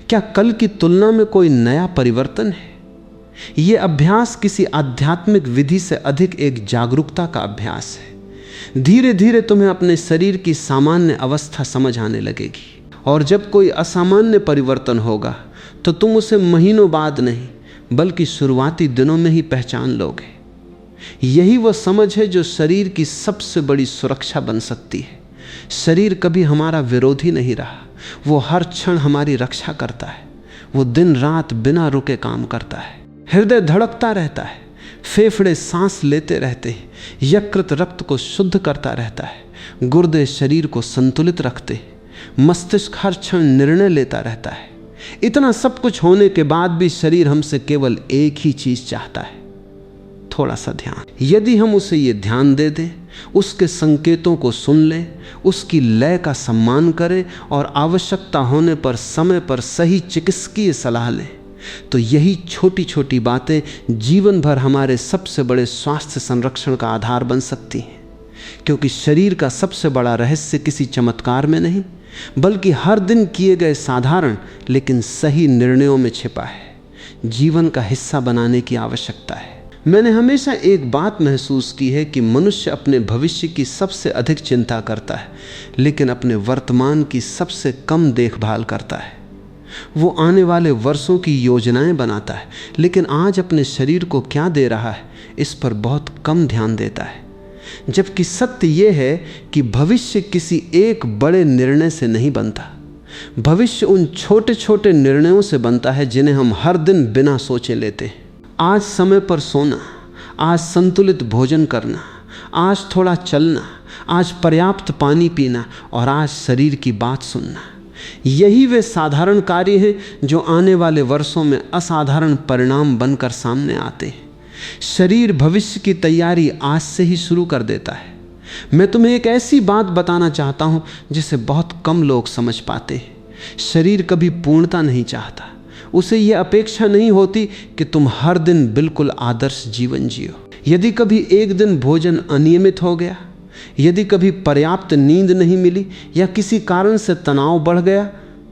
S1: क्या कल की तुलना में कोई नया परिवर्तन है? यह अभ्यास किसी आध्यात्मिक विधि से अधिक एक जागरूकता का अभ्यास है। धीरे धीरे तुम्हें अपने शरीर की सामान्य अवस्था समझ आने लगेगी, और जब कोई असामान्य परिवर्तन होगा तो तुम उसे महीनों बाद नहीं बल्कि शुरुआती दिनों में ही पहचान लोगे। यही वह समझ है जो शरीर की सबसे बड़ी सुरक्षा बन सकती है। शरीर कभी हमारा विरोधी नहीं रहा, वो हर क्षण हमारी रक्षा करता है। वो दिन रात बिना रुके काम करता है। हृदय धड़कता रहता है, फेफड़े सांस लेते रहते हैं, यकृत रक्त को शुद्ध करता रहता है, गुर्दे शरीर को संतुलित रखते हैं, मस्तिष्क हर क्षण निर्णय लेता रहता है। इतना सब कुछ होने के बाद भी शरीर हमसे केवल एक ही चीज चाहता है, थोड़ा सा ध्यान। यदि हम उसे ये ध्यान दे दें, उसके संकेतों को सुन लें, उसकी लय का सम्मान करें और आवश्यकता होने पर समय पर सही चिकित्सकीय सलाह लें, तो यही छोटी छोटी बातें जीवन भर हमारे सबसे बड़े स्वास्थ्य संरक्षण का आधार बन सकती हैं। क्योंकि शरीर का सबसे बड़ा रहस्य किसी चमत्कार में नहीं, बल्कि हर दिन किए गए साधारण लेकिन सही निर्णयों में छिपा है। जीवन का हिस्सा बनाने की आवश्यकता है। मैंने हमेशा एक बात महसूस की है कि मनुष्य अपने भविष्य की सबसे अधिक चिंता करता है, लेकिन अपने वर्तमान की सबसे कम देखभाल करता है। वो आने वाले वर्षों की योजनाएं बनाता है, लेकिन आज अपने शरीर को क्या दे रहा है इस पर बहुत कम ध्यान देता है। जबकि सत्य यह है कि भविष्य किसी एक बड़े निर्णय से नहीं बनता। भविष्य उन छोटे छोटे निर्णयों से बनता है जिन्हें हम हर दिन बिना सोचे लेते हैं। आज समय पर सोना, आज संतुलित भोजन करना, आज थोड़ा चलना, आज पर्याप्त पानी पीना और आज शरीर की बात सुनना, यही वे साधारण कार्य हैं जो आने वाले वर्षों में असाधारण परिणाम बनकर सामने आते हैं। शरीर भविष्य की तैयारी आज से ही शुरू कर देता है। मैं तुम्हें एक ऐसी बात बताना चाहता हूं जिसे बहुत कम लोग समझ पाते हैं। शरीर कभी पूर्णता नहीं चाहता। उसे यह अपेक्षा नहीं होती कि तुम हर दिन बिल्कुल आदर्श जीवन जियो। यदि कभी एक दिन भोजन अनियमित हो गया, यदि कभी पर्याप्त नींद नहीं मिली या किसी कारण से तनाव बढ़ गया,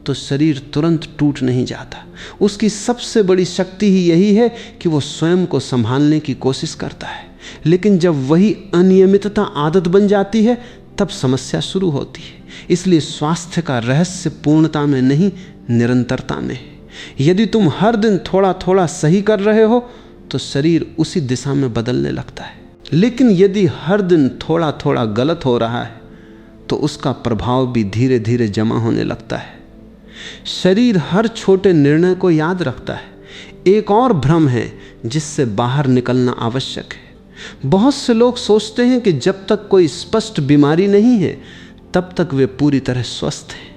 S1: तो शरीर तुरंत टूट नहीं जाता। उसकी सबसे बड़ी शक्ति ही यही है कि वो स्वयं को संभालने की कोशिश करता है। लेकिन जब वही अनियमितता आदत बन जाती है, तब समस्या शुरू होती है। इसलिए स्वास्थ्य का रहस्य पूर्णता में नहीं, निरंतरता में है। यदि तुम हर दिन थोड़ा थोड़ा सही कर रहे हो तो शरीर उसी दिशा में बदलने लगता है। लेकिन यदि हर दिन थोड़ा थोड़ा गलत हो रहा है तो उसका प्रभाव भी धीरे धीरे जमा होने लगता है। शरीर हर छोटे निर्णय को याद रखता है। एक और भ्रम है जिससे बाहर निकलना आवश्यक है। बहुत से लोग सोचते हैं कि जब तक कोई स्पष्ट बीमारी नहीं है तब तक वे पूरी तरह स्वस्थ हैं।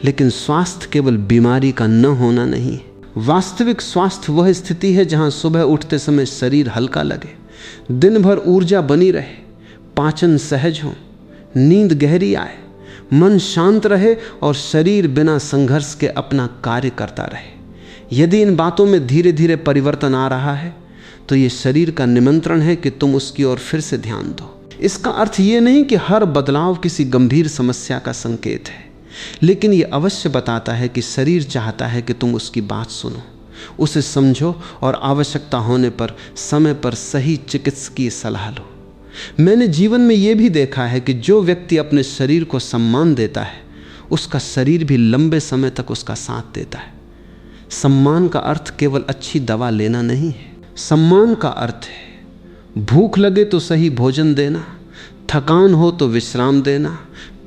S1: लेकिन स्वास्थ्य केवल बीमारी का न होना नहीं है। वास्तविक स्वास्थ्य वह स्थिति है जहां सुबह उठते समय शरीर हल्का लगे, दिन भर ऊर्जा बनी रहे, पाचन सहज हो, नींद गहरी आए, मन शांत रहे और शरीर बिना संघर्ष के अपना कार्य करता रहे। यदि इन बातों में धीरे धीरे परिवर्तन आ रहा है तो ये शरीर का निमंत्रण है कि तुम उसकी ओर फिर से ध्यान दो। इसका अर्थ ये नहीं कि हर बदलाव किसी गंभीर समस्या का संकेत है, लेकिन ये अवश्य बताता है कि शरीर चाहता है कि तुम उसकी बात सुनो, उसे समझो और आवश्यकता होने पर समय पर सही चिकित्सकीय सलाह लो। मैंने जीवन में ये भी देखा है कि जो व्यक्ति अपने शरीर को सम्मान देता है उसका शरीर भी लंबे समय तक उसका साथ देता है। सम्मान का अर्थ केवल अच्छी दवा लेना नहीं है। सम्मान का अर्थ है भूख लगे तो सही भोजन देना, थकान हो तो विश्राम देना,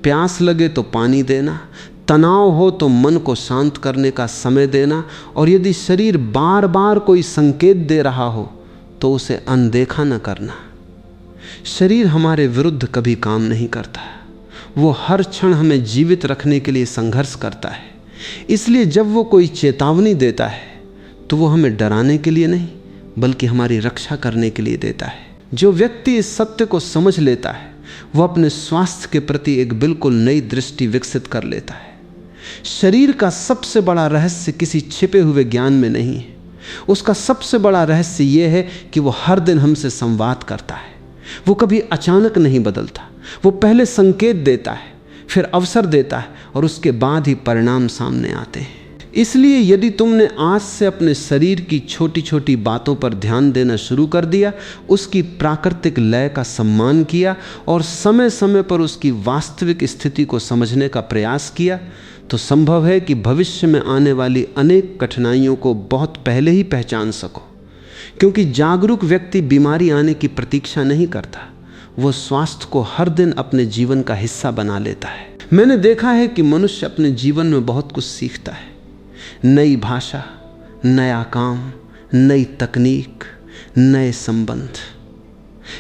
S1: प्यास लगे तो पानी देना, तनाव हो तो मन को शांत करने का समय देना, और यदि शरीर बार बार कोई संकेत दे रहा हो तो उसे अनदेखा न करना। शरीर हमारे विरुद्ध कभी काम नहीं करता, वो हर क्षण हमें जीवित रखने के लिए संघर्ष करता है। इसलिए जब वो कोई चेतावनी देता है तो वो हमें डराने के लिए नहीं बल्कि हमारी रक्षा करने के लिए देता है। जो व्यक्ति इस सत्य को समझ लेता है वो अपने स्वास्थ्य के प्रति एक बिल्कुल नई दृष्टि विकसित कर लेता है। शरीर का सबसे बड़ा रहस्य किसी छिपे हुए ज्ञान में नहीं है। उसका सबसे बड़ा रहस्य यह है कि वो हर दिन हमसे संवाद करता है। वो कभी अचानक नहीं बदलता, वो पहले संकेत देता है, फिर अवसर देता है और उसके बाद ही परिणाम सामने आते हैं। इसलिए यदि तुमने आज से अपने शरीर की छोटी छोटी बातों पर ध्यान देना शुरू कर दिया, उसकी प्राकृतिक लय का सम्मान किया और समय समय पर उसकी वास्तविक स्थिति को समझने का प्रयास किया, तो संभव है कि भविष्य में आने वाली अनेक कठिनाइयों को बहुत पहले ही पहचान सको। क्योंकि जागरूक व्यक्ति बीमारी आने की प्रतीक्षा नहीं करता, वो स्वास्थ्य को हर दिन अपने जीवन का हिस्सा बना लेता है। मैंने देखा है कि मनुष्य अपने जीवन में बहुत कुछ सीखता है, नई भाषा, नया काम, नई तकनीक, नए संबंध,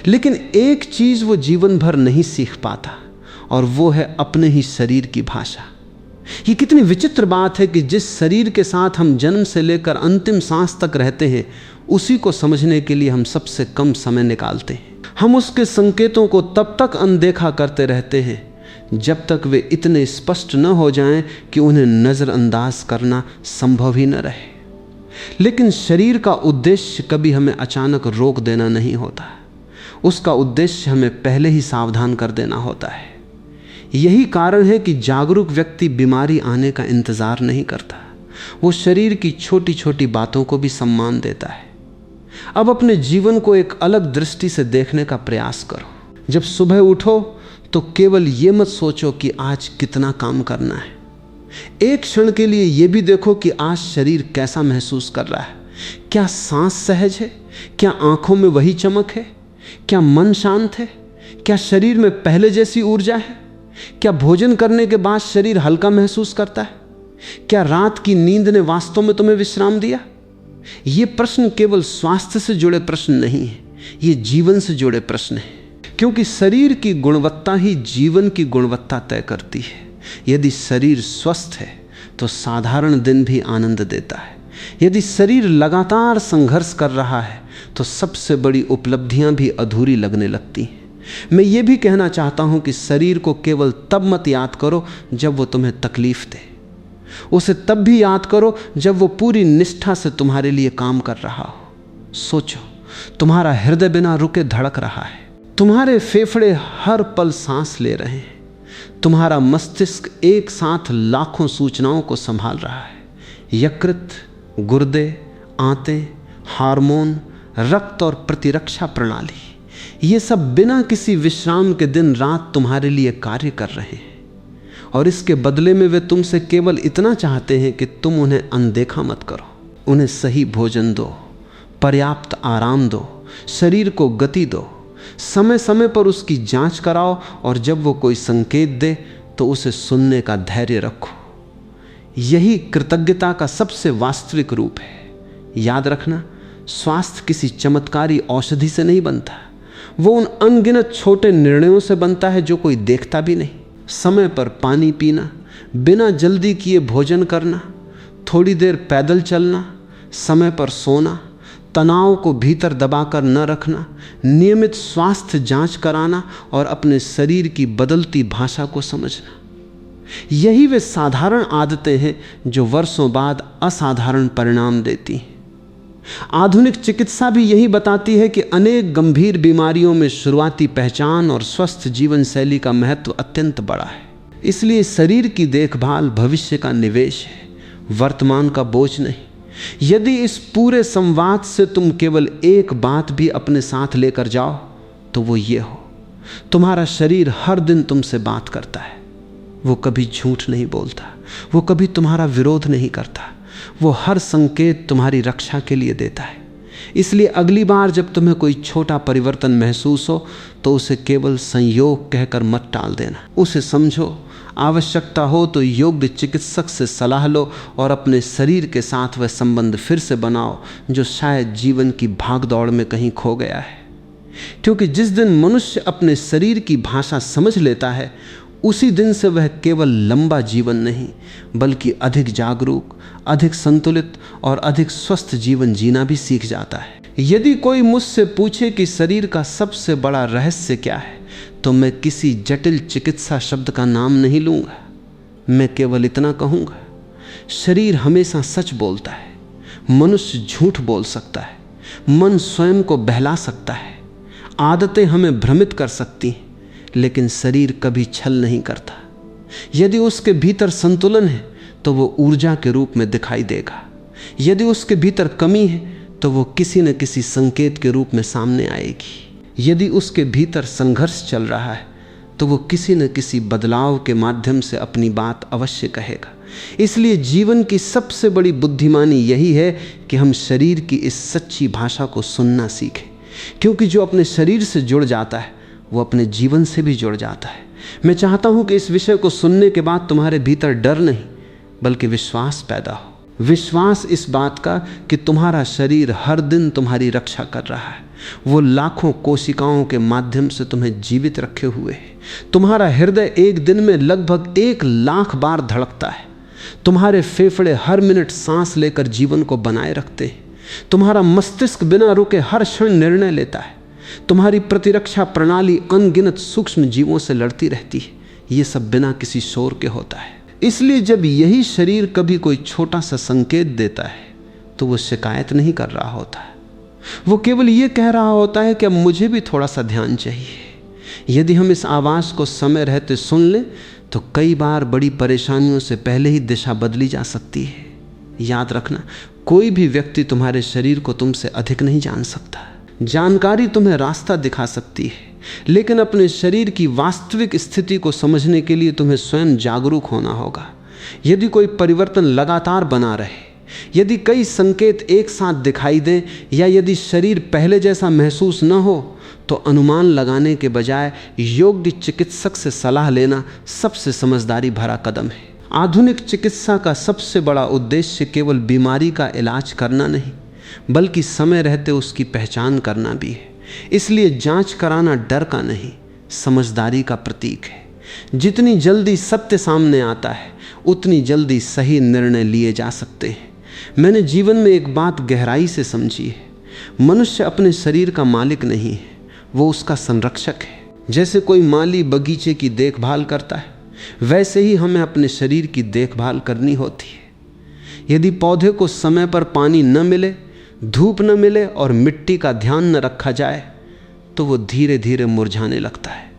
S1: लेकिन एक चीज वो जीवन भर नहीं सीख पाता और वो है अपने ही शरीर की भाषा। ये कितनी विचित्र बात है कि जिस शरीर के साथ हम जन्म से लेकर अंतिम सांस तक रहते हैं उसी को समझने के लिए हम सबसे कम समय निकालते हैं। हम उसके संकेतों को तब तक अनदेखा करते रहते हैं जब तक वे इतने स्पष्ट न हो जाएं कि उन्हें नज़रअंदाज करना संभव ही न रहे। लेकिन शरीर का उद्देश्य कभी हमें अचानक रोक देना नहीं होता, उसका उद्देश्य हमें पहले ही सावधान कर देना होता है। यही कारण है कि जागरूक व्यक्ति बीमारी आने का इंतज़ार नहीं करता, वो शरीर की छोटी छोटी बातों को भी सम्मान देता है। अब अपने जीवन को एक अलग दृष्टि से देखने का प्रयास करो। जब सुबह उठो तो केवल ये मत सोचो कि आज कितना काम करना है। एक क्षण के लिए ये भी देखो कि आज शरीर कैसा महसूस कर रहा है। क्या सांस सहज है? क्या आंखों में वही चमक है? क्या मन शांत है? क्या शरीर में पहले जैसी ऊर्जा है? क्या भोजन करने के बाद शरीर हल्का महसूस करता है? क्या रात की नींद ने वास्तव में तुम्हें विश्राम दिया? ये प्रश्न केवल स्वास्थ्य से जुड़े प्रश्न नहीं है, ये जीवन से जुड़े प्रश्न हैं। क्योंकि शरीर की गुणवत्ता ही जीवन की गुणवत्ता तय करती है। यदि शरीर स्वस्थ है तो साधारण दिन भी आनंद देता है। यदि शरीर लगातार संघर्ष कर रहा है तो सबसे बड़ी उपलब्धियां भी अधूरी लगने लगती हैं। मैं ये भी कहना चाहता हूं कि शरीर को केवल तब मत याद करो जब वो तुम्हें तकलीफ दे, उसे तब भी याद करो जब वो पूरी निष्ठा से तुम्हारे लिए काम कर रहा हो। सोचो, तुम्हारा हृदय बिना रुके धड़क रहा है, तुम्हारे फेफड़े हर पल सांस ले रहे हैं, तुम्हारा मस्तिष्क एक साथ लाखों सूचनाओं को संभाल रहा है। यकृत, गुर्दे, आंतें, हार्मोन, रक्त और प्रतिरक्षा प्रणाली, ये सब बिना किसी विश्राम के दिन रात तुम्हारे लिए कार्य कर रहे हैं। और इसके बदले में वे तुमसे केवल इतना चाहते हैं कि तुम उन्हें अनदेखा मत करो। उन्हें सही भोजन दो, पर्याप्त आराम दो, शरीर को गति दो, समय समय पर उसकी जांच कराओ और जब वो कोई संकेत दे तो उसे सुनने का धैर्य रखो। यही कृतज्ञता का सबसे वास्तविक रूप है। याद रखना, स्वास्थ्य किसी चमत्कारी औषधि से नहीं बनता, वो उन अनगिनत छोटे निर्णयों से बनता है जो कोई देखता भी नहीं। समय पर पानी पीना, बिना जल्दी किए भोजन करना, थोड़ी देर पैदल चलना, समय पर सोना, तनाव को भीतर दबाकर न रखना, नियमित स्वास्थ्य जांच कराना और अपने शरीर की बदलती भाषा को समझना, यही वे साधारण आदतें हैं जो वर्षों बाद असाधारण परिणाम देती हैं। आधुनिक चिकित्सा भी यही बताती है कि अनेक गंभीर बीमारियों में शुरुआती पहचान और स्वस्थ जीवन शैली का महत्व अत्यंत बड़ा है। इसलिए शरीर की देखभाल भविष्य का निवेश है, वर्तमान का बोझ नहीं। यदि इस पूरे संवाद से तुम केवल एक बात भी अपने साथ लेकर जाओ तो वो ये हो, तुम्हारा शरीर हर दिन तुमसे बात करता है। वो कभी झूठ नहीं बोलता, वो कभी तुम्हारा विरोध नहीं करता, वो हर संकेत तुम्हारी रक्षा के लिए देता है। इसलिए अगली बार जब तुम्हें कोई छोटा परिवर्तन महसूस हो तो उसे केवल संयोग कहकर मत टाल देना, उसे समझो। आवश्यकता हो तो योग्य चिकित्सक से सलाह लो और अपने शरीर के साथ वह संबंध फिर से बनाओ जो शायद जीवन की भागदौड़ में कहीं खो गया है। क्योंकि जिस दिन मनुष्य अपने शरीर की भाषा समझ लेता है उसी दिन से वह केवल लंबा जीवन नहीं बल्कि अधिक जागरूक, अधिक संतुलित और अधिक स्वस्थ जीवन जीना भी सीख जाता है। यदि कोई मुझसे पूछे कि शरीर का सबसे बड़ा रहस्य क्या है तो मैं किसी जटिल चिकित्सा शब्द का नाम नहीं लूँगा। मैं केवल इतना कहूँगा, शरीर हमेशा सच बोलता है, मनुष्य झूठ बोल सकता है, मन स्वयं को बहला सकता है, आदतें हमें भ्रमित कर सकती हैं, लेकिन शरीर कभी छल नहीं करता। यदि उसके भीतर संतुलन है तो वो ऊर्जा के रूप में दिखाई देगा। यदि उसके भीतर कमी है तो वो किसी न किसी संकेत के रूप में सामने आएगी। यदि उसके भीतर संघर्ष चल रहा है तो वो किसी न किसी बदलाव के माध्यम से अपनी बात अवश्य कहेगा। इसलिए जीवन की सबसे बड़ी बुद्धिमानी यही है कि हम शरीर की इस सच्ची भाषा को सुनना सीखें, क्योंकि जो अपने शरीर से जुड़ जाता है वो अपने जीवन से भी जुड़ जाता है। मैं चाहता हूं कि इस विषय को सुनने के बाद तुम्हारे भीतर डर नहीं बल्कि विश्वास पैदा हो। विश्वास इस बात का कि तुम्हारा शरीर हर दिन तुम्हारी रक्षा कर रहा है, वो लाखों कोशिकाओं के माध्यम से तुम्हें जीवित रखे हुए है। तुम्हारा हृदय एक दिन में लगभग 1,00,000 बार धड़कता है। तुम्हारे फेफड़े हर मिनट सांस लेकर जीवन को बनाए रखते हैं। तुम्हारा मस्तिष्क बिना रुके हर क्षण निर्णय लेता है। तुम्हारी प्रतिरक्षा प्रणाली अनगिनत सूक्ष्म जीवों से लड़ती रहती है। ये सब बिना किसी शोर के होता है। इसलिए जब यही शरीर कभी कोई छोटा सा संकेत देता है तो वो शिकायत नहीं कर रहा होता है, वो केवल ये कह रहा होता है कि अब मुझे भी थोड़ा सा ध्यान चाहिए। यदि हम इस आवाज़ को समय रहते सुन लें तो कई बार बड़ी परेशानियों से पहले ही दिशा बदली जा सकती है। याद रखना, कोई भी व्यक्ति तुम्हारे शरीर को तुमसे अधिक नहीं जान सकता। जानकारी तुम्हें रास्ता दिखा सकती है, लेकिन अपने शरीर की वास्तविक स्थिति को समझने के लिए तुम्हें स्वयं जागरूक होना होगा। यदि कोई परिवर्तन लगातार बना रहे, यदि कई संकेत एक साथ दिखाई दें या यदि शरीर पहले जैसा महसूस न हो तो अनुमान लगाने के बजाय योग्य चिकित्सक से सलाह लेना सबसे समझदारी भरा कदम है। आधुनिक चिकित्सा का सबसे बड़ा उद्देश्य केवल बीमारी का इलाज करना नहीं बल्कि समय रहते उसकी पहचान करना भी है। इसलिए जांच कराना डर का नहीं, समझदारी का प्रतीक है। जितनी जल्दी सत्य सामने आता है उतनी जल्दी सही निर्णय लिए जा सकते हैं। मैंने जीवन में एक बात गहराई से समझी है, मनुष्य अपने शरीर का मालिक नहीं है, वो उसका संरक्षक है। जैसे कोई माली बगीचे की देखभाल करता है वैसे ही हमें अपने शरीर की देखभाल करनी होती है। यदि पौधे को समय पर पानी न मिले, धूप न मिले और मिट्टी का ध्यान न रखा जाए तो वो धीरे धीरे मुरझाने लगता है।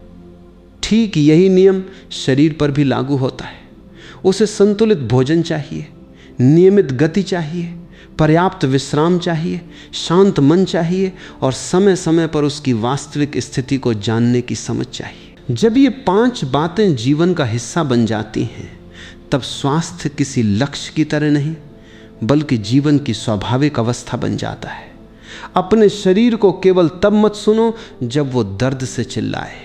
S1: ठीक यही नियम शरीर पर भी लागू होता है। उसे संतुलित भोजन चाहिए, नियमित गति चाहिए, पर्याप्त विश्राम चाहिए, शांत मन चाहिए और समय समय पर उसकी वास्तविक स्थिति को जानने की समझ चाहिए। जब ये 5 बातें जीवन का हिस्सा बन जाती हैं तब स्वास्थ्य किसी लक्ष्य की तरह नहीं बल्कि जीवन की स्वाभाविक अवस्था बन जाता है। अपने शरीर को केवल तब मत सुनो जब वो दर्द से चिल्लाए,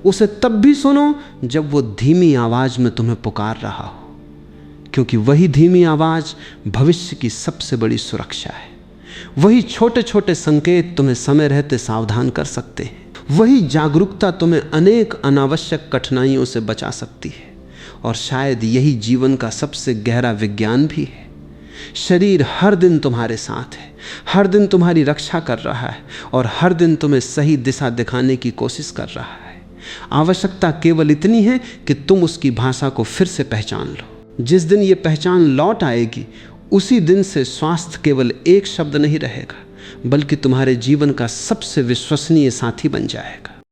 S1: उसे तब भी सुनो जब वो धीमी आवाज में तुम्हें पुकार रहा हो, क्योंकि वही धीमी आवाज भविष्य की सबसे बड़ी सुरक्षा है। वही छोटे छोटे संकेत तुम्हें समय रहते सावधान कर सकते हैं। वही जागरूकता तुम्हें अनेक अनावश्यक कठिनाइयों से बचा सकती है। और शायद यही जीवन का सबसे गहरा विज्ञान भी है। शरीर हर दिन तुम्हारे साथ है, हर दिन तुम्हारी रक्षा कर रहा है और हर दिन तुम्हें सही दिशा दिखाने की कोशिश कर रहा है। आवश्यकता केवल इतनी है कि तुम उसकी भाषा को फिर से पहचान लो। जिस दिन ये पहचान लौट आएगी, उसी दिन से स्वास्थ्य केवल एक शब्द नहीं रहेगा, बल्कि तुम्हारे जीवन का सबसे विश्वसनीय साथी बन जाएगा।